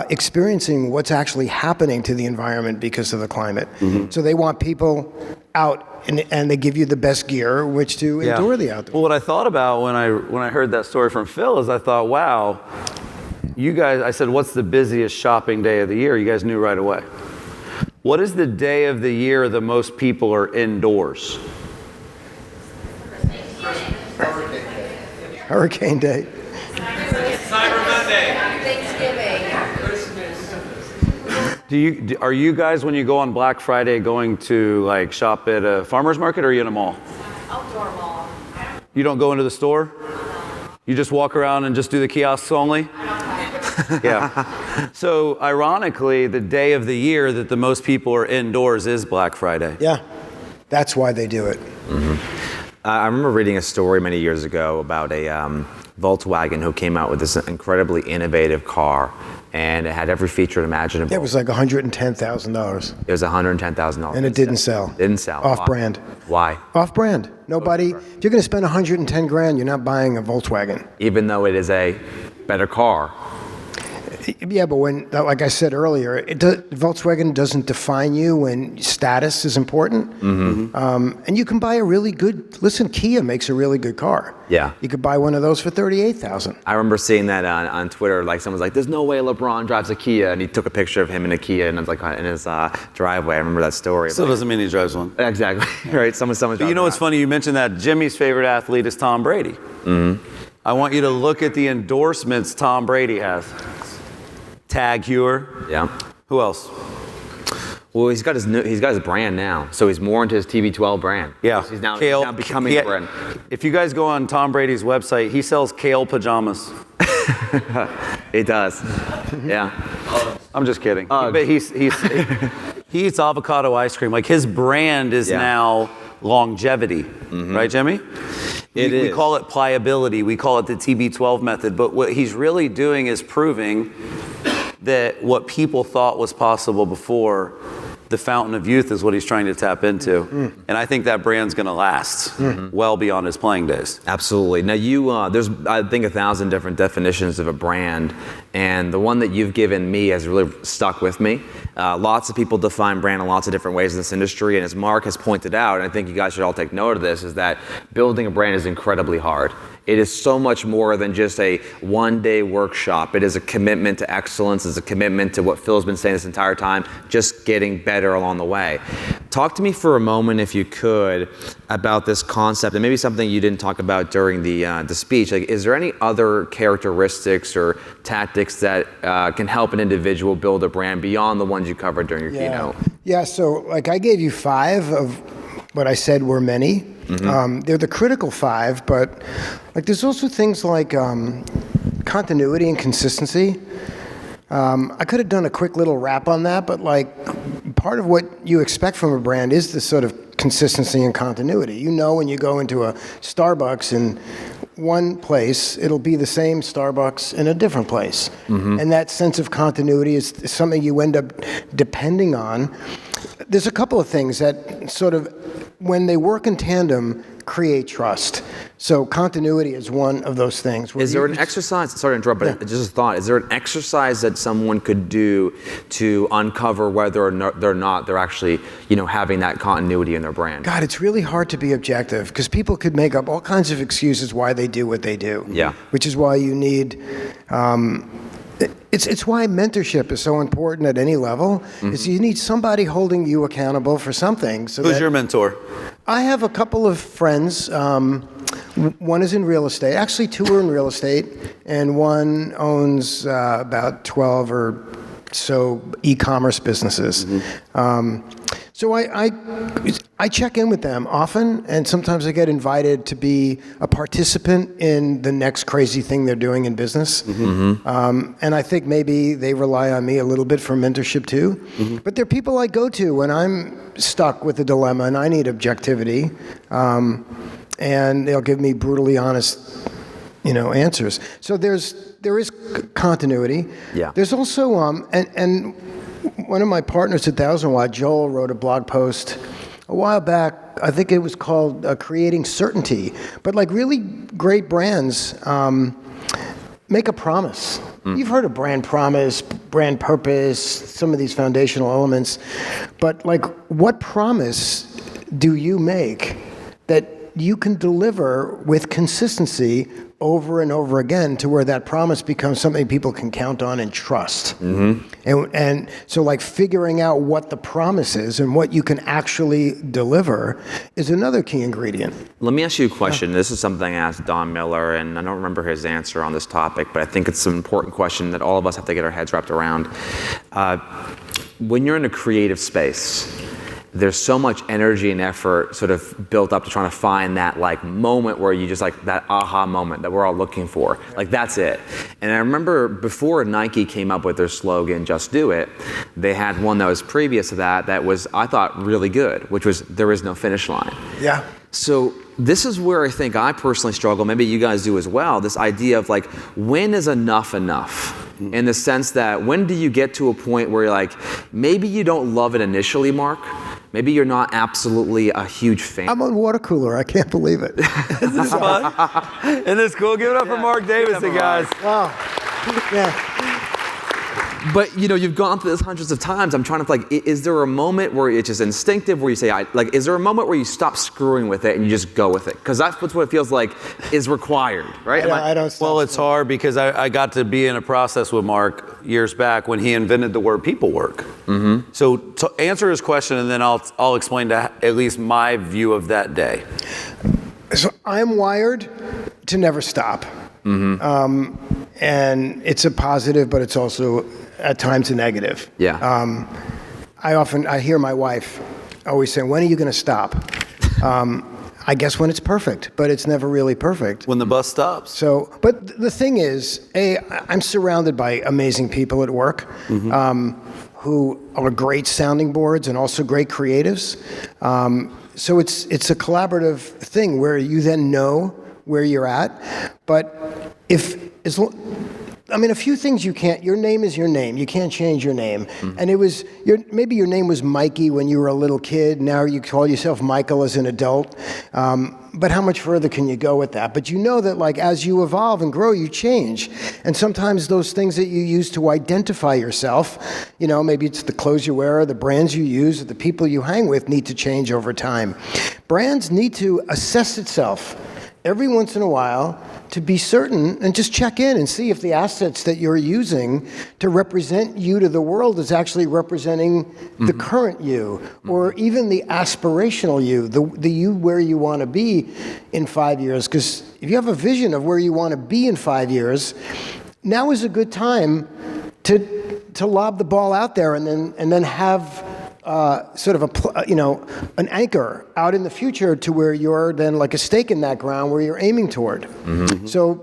experiencing what's actually happening to the environment because of the climate. So they want people out, and they give you the best gear which to endure the outdoors. Well, what I thought about when I heard that story from Phil is I thought, wow, you guys, I said, what's the busiest shopping day of the year? You guys knew right away. What is the day of the year the most people are indoors? Hurricane Day. Cyber Monday. Thanksgiving. Are you guys, when you go on Black Friday, going to like shop at a farmer's market, or are you in a mall? Outdoor mall. You don't go into the store? You just walk around and just do the kiosks only? Yeah. So ironically, the day of the year that the most people are indoors is Black Friday. Yeah, that's why they do it. I remember reading a story many years ago about a Volkswagen who came out with this incredibly innovative car, and it had every feature imaginable. It was like $110,000. It was $110,000. And it didn't sell. Didn't sell. Off-brand. Why? Off-brand. Nobody. If you're going to spend $110,000, you're not buying a Volkswagen. Even though it is a better car. Yeah, but like I said earlier, Volkswagen doesn't define you when status is important. And you can buy a really good. Listen, Kia makes a really good car. Yeah. You could buy one of those for $38,000. I remember seeing that on Twitter. Like someone's like, "There's no way LeBron drives a Kia," and he took a picture of him in a Kia, and I was like in his driveway. I remember that story. Still doesn't mean he drives one. Exactly. Right. Someone's. But you know what's funny? You mentioned that Jimmy's favorite athlete is Tom Brady. I want you to look at the endorsements Tom Brady has. Tag Heuer. Yeah. Who else? Well, he's got his brand now, so he's more into his TB12 brand. Yeah. He's now becoming a brand. If you guys go on Tom Brady's website, he sells kale pajamas. It does. Yeah. I'm just kidding. But he eats avocado ice cream. Like his brand is now longevity, right, Jimmy? We call it pliability. We call it the TB12 method. But what he's really doing is proving that what people thought was possible before, the fountain of youth, is what he's trying to tap into. And I think that brand's going to last well beyond his playing days. Absolutely. Now there's, I think, 1,000 different definitions of a brand, And the one that you've given me has really stuck with me. Lots of people define brand in lots of different ways in this industry. And as Marc has pointed out, and I think you guys should all take note of this, is that building a brand is incredibly hard. It is so much more than just a one-day workshop. It is a commitment to excellence. It's a commitment to what Phil's been saying this entire time, just getting better along the way. Talk to me for a moment, if you could, about this concept, and maybe something you didn't talk about during the speech. Like, is there any other characteristics or tactics that can help an individual build a brand beyond the ones you covered during your keynote? Yeah, so like I gave you 5 of what I said were many. They're the critical 5, but like there's also things like continuity and consistency. I could have done a quick little wrap on that, but like part of what you expect from a brand is this sort of consistency and continuity. You know, when you go into a Starbucks in one place, it'll be the same Starbucks in a different place. And that sense of continuity is something you end up depending on. There's a couple of things that sort of, when they work in tandem, create trust. So continuity is one of those things. Is there an exercise, sorry to interrupt, but just a thought, is there an exercise that someone could do to uncover whether or not they're actually, having that continuity in their brand? God, it's really hard to be objective because people could make up all kinds of excuses why they do what they do. Yeah. Which is why you need, it's why mentorship is so important at any level, is you need somebody holding you accountable for something. So Who's your mentor? I have a couple of friends. One is in real estate. Actually, 2 are in real estate, and one owns about 12 or so e-commerce businesses. So I check in with them often, and sometimes I get invited to be a participant in the next crazy thing they're doing in business. And I think maybe they rely on me a little bit for mentorship too. But they're people I go to when I'm stuck with a dilemma and I need objectivity. And they'll give me brutally honest, answers. So there is continuity. Yeah. There's also and one of my partners at 1000 Watt, Joel, wrote a blog post a while back. I think it was called Creating Certainty. But like really great brands make a promise. You've heard of brand promise, brand purpose, some of these foundational elements. But like, what promise do you make that you can deliver with consistency over and over again to where that promise becomes something people can count on and trust? And so like figuring out what the promise is and what you can actually deliver is another key ingredient. Let me ask you a question. This is something I asked Don Miller, and I don't remember his answer on this topic, but I think it's an important question that all of us have to get our heads wrapped around. When you're in a creative space, there's so much energy and effort sort of built up to trying to find that like moment where you just like that aha moment that we're all looking for. Like that's it. And I remember before Nike came up with their slogan, Just Do It, they had one that was previous to that was, I thought, really good, which was there is no finish line. Yeah. So this is where I think I personally struggle, maybe you guys do as well, this idea of like, when is enough enough? In the sense that when do you get to a point where you're like, maybe you don't love it initially, Marc, maybe you're not absolutely a huge fan. I'm on water cooler. I can't believe it. Isn't this fun? Isn't this cool? Give it up for Marc Davison, guys. Wow. Yeah. But you've gone through this hundreds of times. I'm trying to like, is there a moment where it's just instinctive, where you say, is there a moment where you stop screwing with it and you just go with it? Because that's what it feels like is required, right? I don't stop. Well, it's hard because I got to be in a process with Marc years back when he invented the word people work. So to answer his question, and then I'll explain to at least my view of that day. So I'm wired to never stop. And it's a positive, but it's also at times a negative. Yeah. I hear my wife always say, when are you going to stop? I guess when it's perfect, but it's never really perfect. When the bus stops. So, but the thing is, I'm surrounded by amazing people at work who are great sounding boards and also great creatives. So it's a collaborative thing where you then know where you're at. But I mean, a few things you can't. Your name is your name. You can't change your name. And it was maybe your name was Mikey when you were a little kid. Now you call yourself Michael as an adult. But how much further can you go with that? But you know that, like, as you evolve and grow, you change. And sometimes those things that you use to identify yourself, you know, maybe it's the clothes you wear, or the brands you use, or the people you hang with, need to change over time. Brands need to assess itself every once in a while to be certain and just check in and see if the assets that you're using to represent you to the world is actually representing the current you, or even the aspirational you, the you where you want to be in 5 years. Because if you have a vision of where you want to be in 5 years, now is a good time to lob the ball out there and then have sort of an anchor out in the future to where you're then like a stake in that ground where you're aiming toward. So,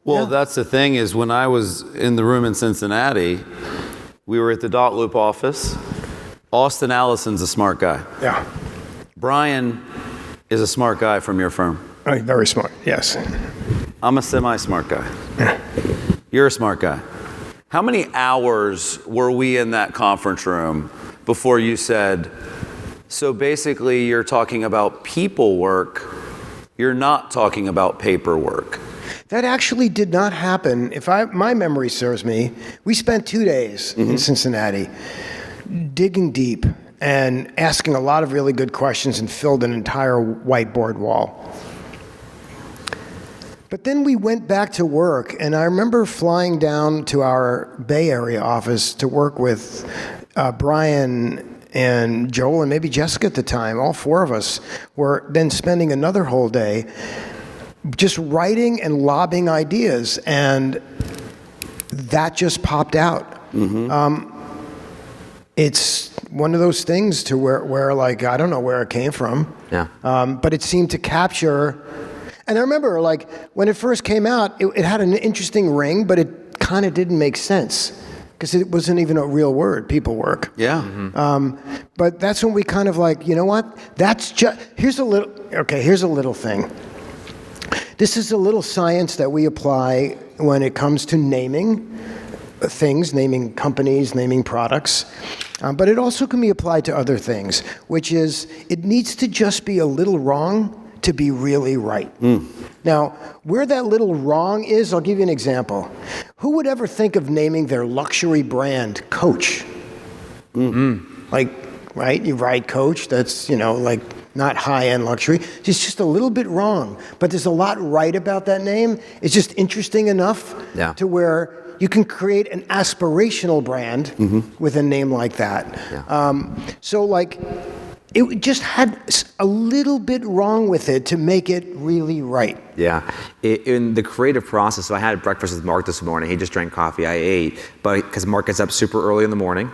well, that's the thing is when I was in the room in Cincinnati, we were at the Dot Loop office. Austin Allison's a smart guy. Yeah. Brian is a smart guy from your firm. Very smart, yes. I'm a semi-smart guy. You're a smart guy. How many hours were we in that conference room before you said, so basically you're talking about people work, you're not talking about paperwork? That actually did not happen. If my memory serves me, we spent 2 days in Cincinnati digging deep and asking a lot of really good questions and filled an entire whiteboard wall. But then we went back to work, and I remember flying down to our Bay Area office to work with Brian and Joel and maybe Jessica at the time. All four of us were then spending another whole day just writing and lobbing ideas, and that just popped out. It's one of those things to where like, I don't know where it came from, but it seemed to capture. And I remember, like, when it first came out, it had an interesting ring, but it kind of didn't make sense because it wasn't even a real word, people work. Yeah. But that's when we kind of like, you know what? That's just, here's a little thing. This is a little science that we apply when it comes to naming things, naming companies, naming products. But it also can be applied to other things, which is it needs to just be a little wrong to be really right. Now, where that little wrong is, I'll give you an example. Who would ever think of naming their luxury brand Coach? Like, right, you ride Coach, that's, like not high-end luxury. It's just a little bit wrong, but there's a lot right about that name. It's just interesting enough to where you can create an aspirational brand with a name like that. So like, it just had a little bit wrong with it to make it really right. Yeah. In the creative process, so I had breakfast with Marc this morning. He just drank coffee. I ate, but because Marc gets up super early in the morning,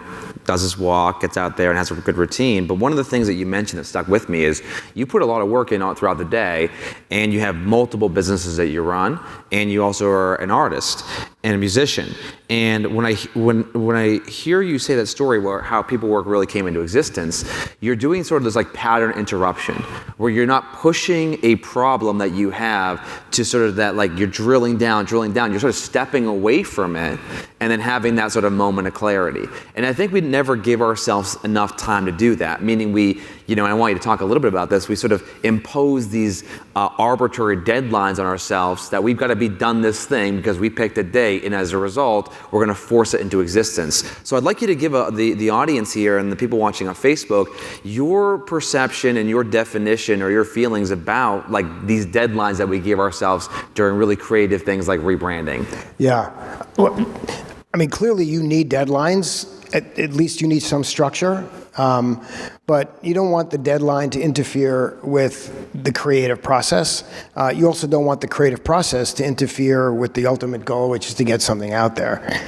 does his walk, gets out there and has a good routine. But one of the things that you mentioned that stuck with me is you put a lot of work in throughout the day, and you have multiple businesses that you run, and you also are an artist and a musician. And when I hear you say that story where how people work really came into existence, you're doing sort of this like pattern interruption where you're not pushing a problem that you have to sort of that, like, you're drilling down, you're sort of stepping away from it and then having that sort of moment of clarity. And I think we never give ourselves enough time to do that, meaning we, and I want you to talk a little bit about this, we sort of impose these arbitrary deadlines on ourselves that we've got to be done this thing because we picked a date, and as a result, we're going to force it into existence. So I'd like you to give the audience here and the people watching on Facebook your perception and your definition or your feelings about like these deadlines that we give ourselves during really creative things like rebranding. Yeah. Well, I mean, clearly you need deadlines. At least you need some structure. But you don't want the deadline to interfere with the creative process. You also don't want the creative process to interfere with the ultimate goal, which is to get something out there.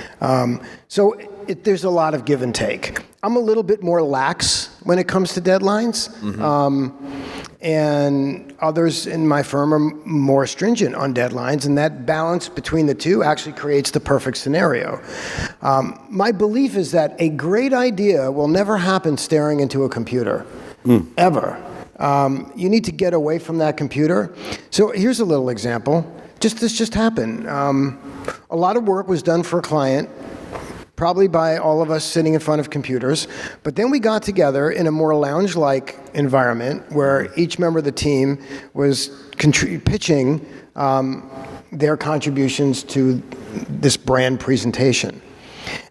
So there's a lot of give and take. I'm a little bit more lax when it comes to deadlines. And others in my firm are more stringent on deadlines, and that balance between the two actually creates the perfect scenario. My belief is that a great idea will never happen staring into a computer, ever. You need to get away from that computer. So here's a little example. this just happened. A lot of work was done for a client, probably by all of us sitting in front of computers. But then we got together in a more lounge-like environment where each member of the team was pitching their contributions to this brand presentation.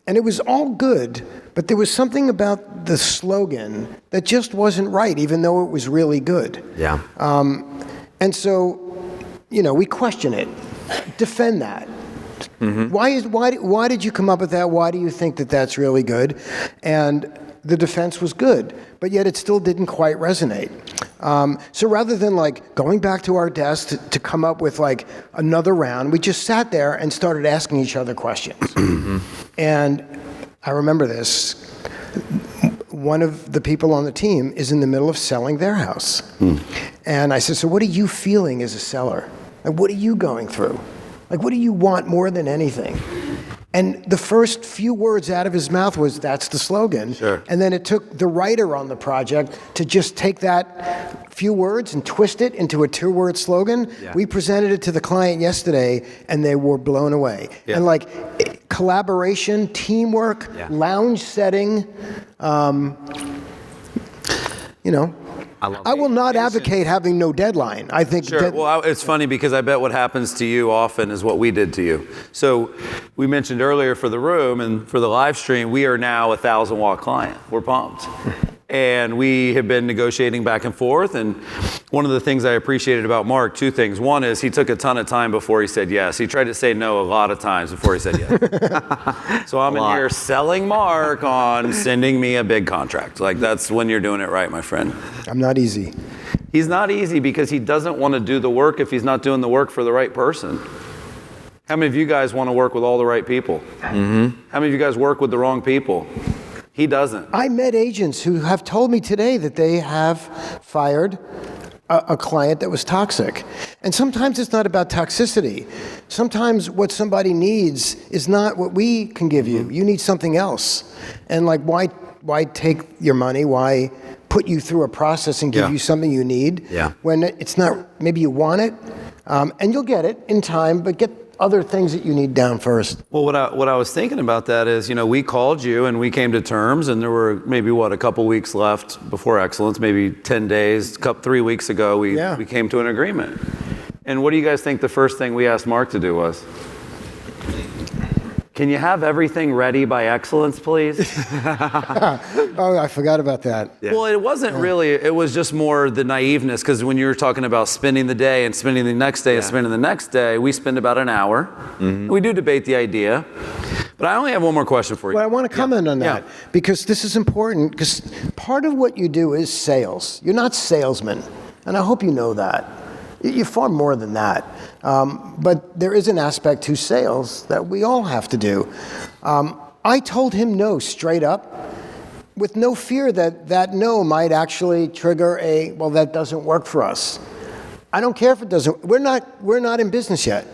And it was all good, but there was something about the slogan that just wasn't right, even though it was really good. Yeah. And so, we question it, defend that. Mm-hmm. Why did you come up with that? Why do you think that that's really good? And the defense was good, but yet it still didn't quite resonate. So rather than going back to our desk to come up with another round, we just sat there and started asking each other questions. Mm-hmm. And I remember this. One of the people on the team is in the middle of selling their house. And I said, so what are you feeling as a seller? What are you going through? What do you want more than anything? And the first few words out of his mouth was, that's the slogan. Sure. And then it took the writer on the project to just take that few words and twist it into a 2-word slogan. Yeah. We presented it to the client yesterday, and they were blown away. Yeah. And collaboration, teamwork, lounge setting, I will not advocate having no deadline. I think sure. Well, it's funny because I bet what happens to you often is what we did to you. So we mentioned earlier for the room and for the live stream, we are now a 1,000-watt client. We're pumped. And we have been negotiating back and forth. And one of the things I appreciated about Mark, 2 things. One is he took a ton of time before he said yes. He tried to say no a lot of times before he said yes. So I'm in here selling Mark on sending me a big contract. That's when you're doing it right, my friend. I'm not easy. He's not easy because he doesn't want to do the work if he's not doing the work for the right person. How many of you guys want to work with all the right people? Mm-hmm. How many of you guys work with the wrong people? He doesn't. I met agents who have told me today that they have fired a client that was toxic. And sometimes it's not about toxicity. Sometimes what somebody needs is not what we can give you. You need something else. And why take your money? Why put you through a process and give you something you need when it's not, maybe you want it, and you'll get it in time, but get other things that you need down first. Well, what I was thinking about that is, we called you and we came to terms, and there were maybe a couple weeks left before Excellence, maybe 10 days, 3 weeks ago, we came to an agreement. And what do you guys think the first thing we asked Mark to do was? Can you have everything ready by Excellence, please? Oh, I forgot about that. Yeah. Well, it wasn't really, it was just more the naiveness, because when you were talking about spending the day and spending the next day and spending the next day, we spend about an hour. Mm-hmm. We do debate the idea. But I only have one more question for you. Well, I want to comment on that, because this is important, because part of what you do is sales. You're not salesmen, and I hope you know that. You're far more than that. But there is an aspect to sales that we all have to do. I told him no straight up, with no fear that no might actually trigger that doesn't work for us. I don't care if it doesn't. We're not in business yet.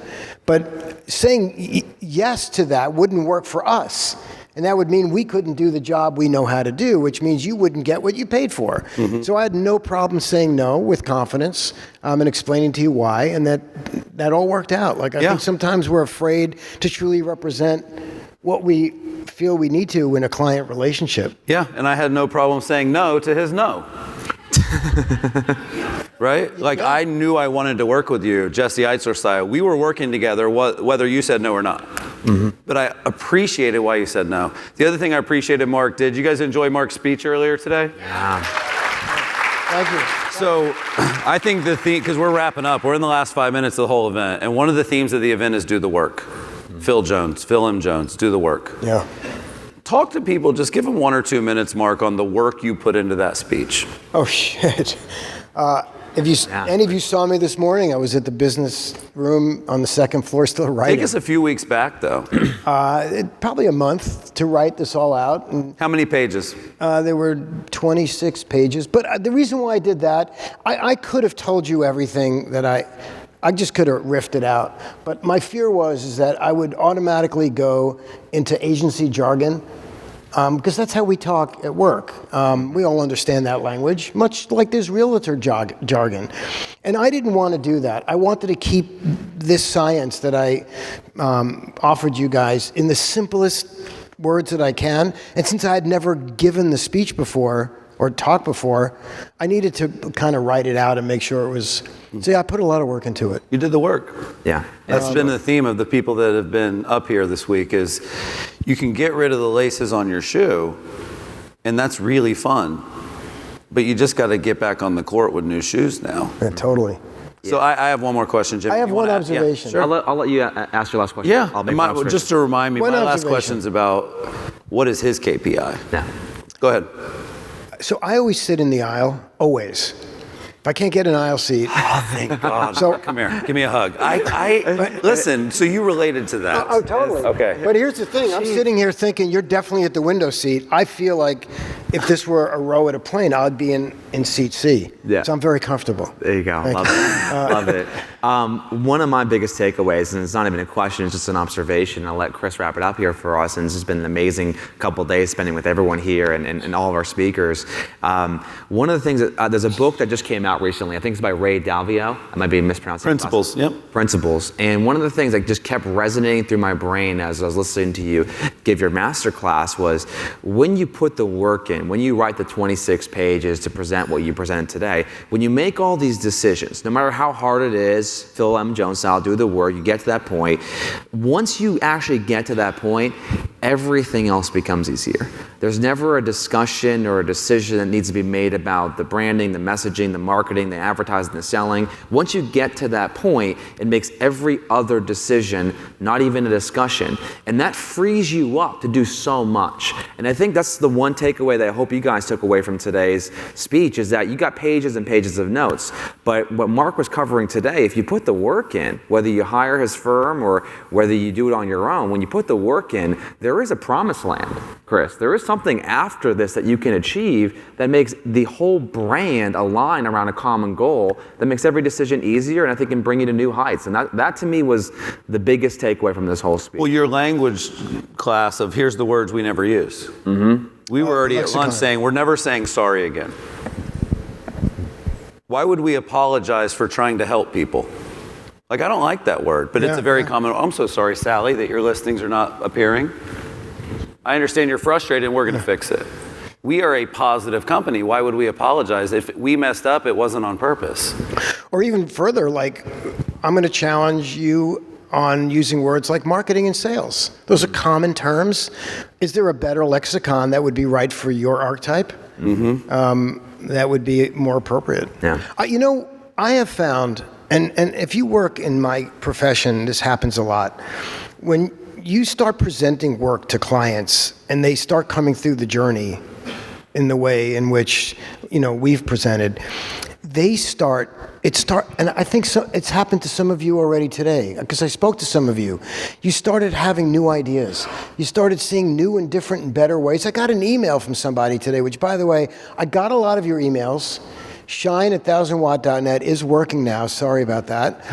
But saying yes to that wouldn't work for us. And that would mean we couldn't do the job we know how to do, which means you wouldn't get what you paid for. Mm-hmm. So I had no problem saying no with confidence and explaining to you why, and that all worked out. I think sometimes we're afraid to truly represent what we feel we need to in a client relationship. Yeah, and I had no problem saying no to his no. Right? I knew I wanted to work with you, Jesse Itzler style. We were working together whether you said no or not. Mm-hmm. But I appreciated why you said no. The other thing I appreciated Mark did, you guys enjoy Mark's speech earlier today? Yeah. Thank you. So I think the theme, because we're wrapping up, we're in the last 5 minutes of the whole event, and one of the themes of the event is do the work. Mm-hmm. Phil M. Jones, do the work. Yeah. Talk to people, just give them 1 or 2 minutes, Mark, on the work you put into that speech. Oh, shit. Any of you saw me this morning, I was at the business room on the 2nd floor still writing. Take us a few weeks back, though. Probably a month to write this all out. And, how many pages? There were 26 pages. But the reason why I did that, I could have told you everything that I just could have riffed it out. But my fear is that I would automatically go into agency jargon, because that's how we talk at work. We all understand that language, much like there's realtor jargon. And I didn't want to do that. I wanted to keep this science that I offered you guys in the simplest words that I can. And since I had never given the speech before or talked before, I needed to kind of write it out and make sure it was. So yeah, I put a lot of work into it. You did the work. Yeah. That's been the theme of the people that have been up here this week is you can get rid of the laces on your shoe, and that's really fun. But you just got to get back on the court with new shoes now. Yeah, totally. So I have one more question, Jim. I have You one wanna- observation. Yeah, sure. I'll let you ask your last question. Yeah, I'll make one observation. just to remind me, One my last observation. question's about what is his KPI? Yeah. Go ahead. So I always sit in the aisle, always. If I can't get an aisle seat. Oh, thank God. So- Come here, give me a hug. Listen, so you related to that. Oh, totally. Okay. But here's the thing. I'm sitting here thinking you're definitely at the window seat. I feel like if this were a row at a plane, I'd be in seat C. Yeah. So I'm very comfortable. There you go. Thank Love you. it. Love it. One of my biggest takeaways, and it's not even a question, it's just an observation. I'll let Chris wrap it up here for us. And this has been an amazing couple days spending with everyone here and all of our speakers. One of the things that there's a book that just came out recently. I think it's by Ray Dalio. I might be mispronouncing it. Principles, yep. Principles. And one of the things that just kept resonating through my brain as I was listening to you give your master class was when you put the work in, when you write the 26 pages to present what you presented today, when you make all these decisions, no matter how hard it is, Phil M. Jones style, do the work, you get to that point. Once you actually get to that point, everything else becomes easier. There's never a discussion or a decision that needs to be made about the branding, the messaging, the marketing, the advertising, the selling. Once you get to that point, it makes every other decision not even a discussion. And that frees you up to do so much. And I think that's the one takeaway that I hope you guys took away from today's speech is that you got pages and pages of notes. But what Marc was covering today, if you put the work in, whether you hire his firm or whether you do it on your own, when you put the work in, there is a promised land, Chris. There is something after this that you can achieve that makes the whole brand align around a common goal that makes every decision easier and I think can bring you to new heights. And that to me was the biggest takeaway from this whole speech. Well, your language class of here's the words we never use. Mm-hmm. We were already at lunch saying we're never saying sorry again. Why would we apologize for trying to help people? Like, I don't like that word, but it's a very common, I'm so sorry, Sally, that your listings are not appearing. I understand you're frustrated and we're going to fix it. We are a positive company. Why would we apologize? If we messed up, it wasn't on purpose. Or even further, like, I'm going to challenge you on using words like marketing and sales. Those are common terms. Is there a better lexicon that would be right for your archetype? Mm-hmm. That would be more appropriate. Yeah. I have found, and if you work in my profession, this happens a lot. When you start presenting work to clients and they start coming through the journey in the way in which we've presented, and I think it's happened to some of you already today, because I spoke to some of you. You started having new ideas. You started seeing new and different and better ways. I got an email from somebody today, which, by the way, I got a lot of your emails. Shine at 1000watt.net is working now. Sorry about that.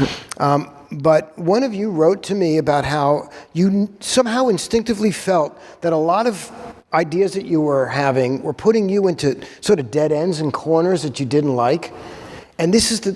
But one of you wrote to me about how you somehow instinctively felt that a lot of ideas that you were having were putting you into sort of dead ends and corners that you didn't like. And this is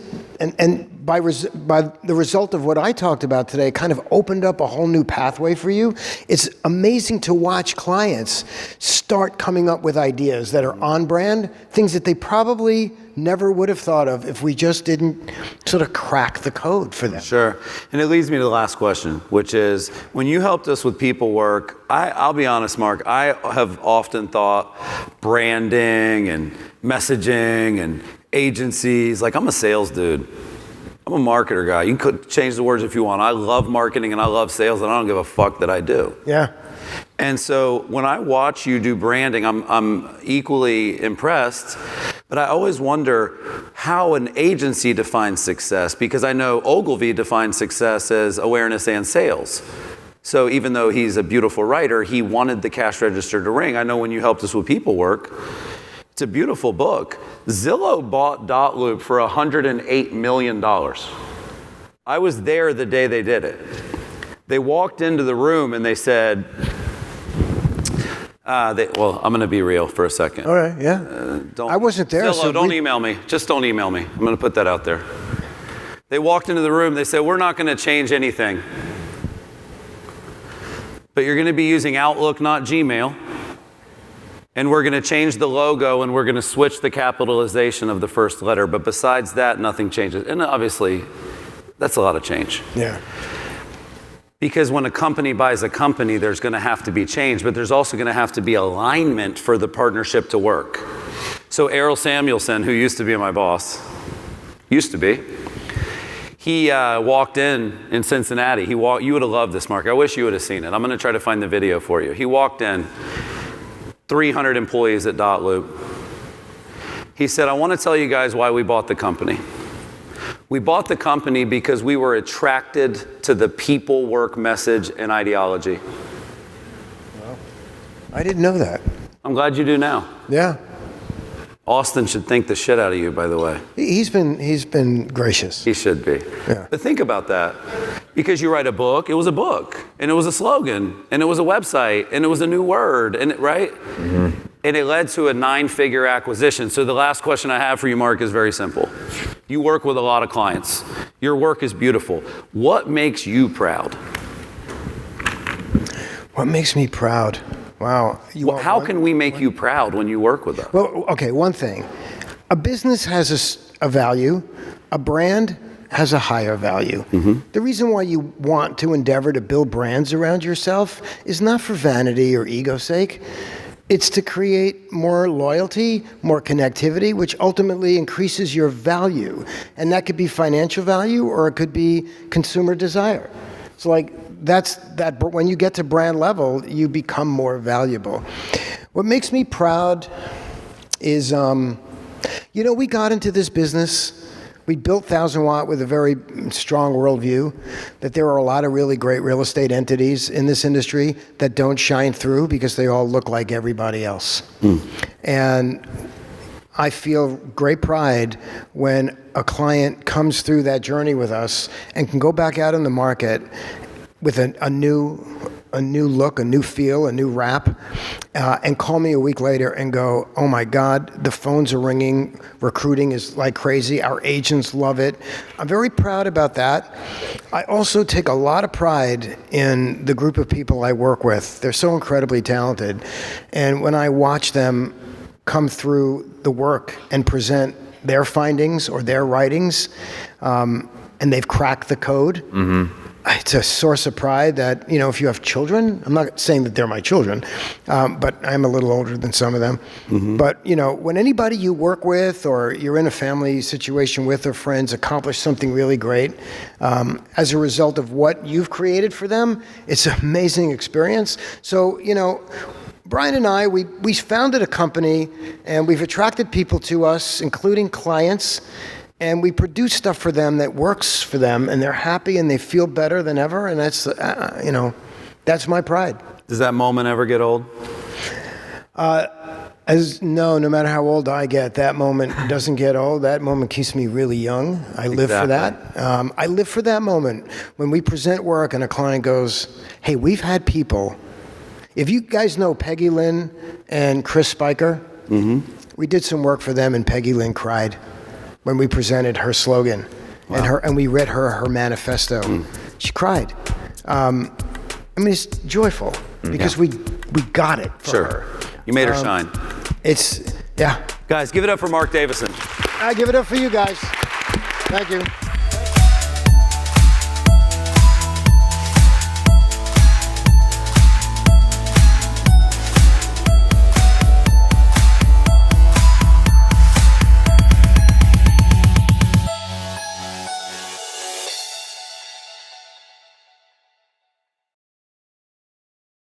by the result of what I talked about today, kind of opened up a whole new pathway for you. It's amazing to watch clients start coming up with ideas that are on brand, things that they probably never would have thought of if we just didn't sort of crack the code for them. Sure. And it leads me to the last question, which is, when you helped us with people work, I'll be honest, Marc, I have often thought branding and messaging and agencies, like I'm a sales dude. I'm a marketer guy. You could change the words if you want. I love marketing and I love sales and I don't give a fuck that I do. Yeah. And so when I watch you do branding, I'm equally impressed, but I always wonder how an agency defines success, because I know Ogilvy defines success as awareness and sales. So even though he's a beautiful writer, he wanted the cash register to ring. I know when you helped us with people work, it's a beautiful book. Zillow bought Dotloop for $108 million. I was there the day they did it. They walked into the room and they said, I'm going to be real for a second. All right, yeah. I wasn't there. Zillow, don't email me. Just don't email me. I'm going to put that out there. They walked into the room, they said, we're not going to change anything. But you're going to be using Outlook, not Gmail. And we're going to change the logo and we're going to switch the capitalization of the first letter. But besides that, nothing changes. And obviously, that's a lot of change. Yeah. Because when a company buys a company, there's going to have to be change, but there's also going to have to be alignment for the partnership to work. So Errol Samuelson, who used to be my boss, he walked in Cincinnati. You would have loved this, Mark. I wish you would have seen it. I'm going to try to find the video for you. He walked in, 300 employees at Dotloop. He said, I want to tell you guys why we bought the company. We bought the company because we were attracted to the people, work, message, and ideology. Well, I didn't know that. I'm glad you do now. Yeah. Austin should thank the shit out of you, by the way. He's been gracious. He should be. Yeah. But think about that. Because you write a book, it was a book, and it was a slogan, and it was a website, and it was a new word, and right? Mm-hmm. And it led to a 9-figure acquisition. So the last question I have for you, Mark, is very simple. You work with a lot of clients. Your work is beautiful. What makes you proud? What makes me proud? Wow. How can we make you proud when you work with us? Well, okay, one thing. A business has a value. A brand has a higher value. Mm-hmm. The reason why you want to endeavor to build brands around yourself is not for vanity or ego's sake. It's to create more loyalty, more connectivity, which ultimately increases your value. And that could be financial value or it could be consumer desire. So when you get to brand level, you become more valuable. What makes me proud is, we got into this business. We built 1000 Watt with a very strong worldview that there are a lot of really great real estate entities in this industry that don't shine through because they all look like everybody else. And I feel great pride when a client comes through that journey with us and can go back out in the market with a new look, a new feel, a new rap, and call me a week later and go, oh my God, the phones are ringing, recruiting is like crazy, our agents love it. I'm very proud about that. I also take a lot of pride in the group of people I work with. They're so incredibly talented. And when I watch them come through the work and present their findings or their writings, and they've cracked the code, it's a source of pride that, if you have children, I'm not saying that they're my children, but I'm a little older than some of them. Mm-hmm. But, when anybody you work with or you're in a family situation with or friends accomplish something really great, as a result of what you've created for them, it's an amazing experience. So, Brian and I, we founded a company and we've attracted people to us, including clients, and we produce stuff for them that works for them, and they're happy and they feel better than ever, and that's, that's my pride. Does that moment ever get old? No matter how old I get, that moment doesn't get old. That moment keeps me really young. I live for that. I live for that moment when we present work and a client goes, hey, we've had people. If you guys know Peggy Lynn and Chris Spiker, we did some work for them and Peggy Lynn cried when we presented her slogan. Wow. and we read her manifesto. She cried. It's joyful because we got it for her. You made her shine. Yeah. Guys, give it up for Marc Davison. I give it up for you guys. Thank you.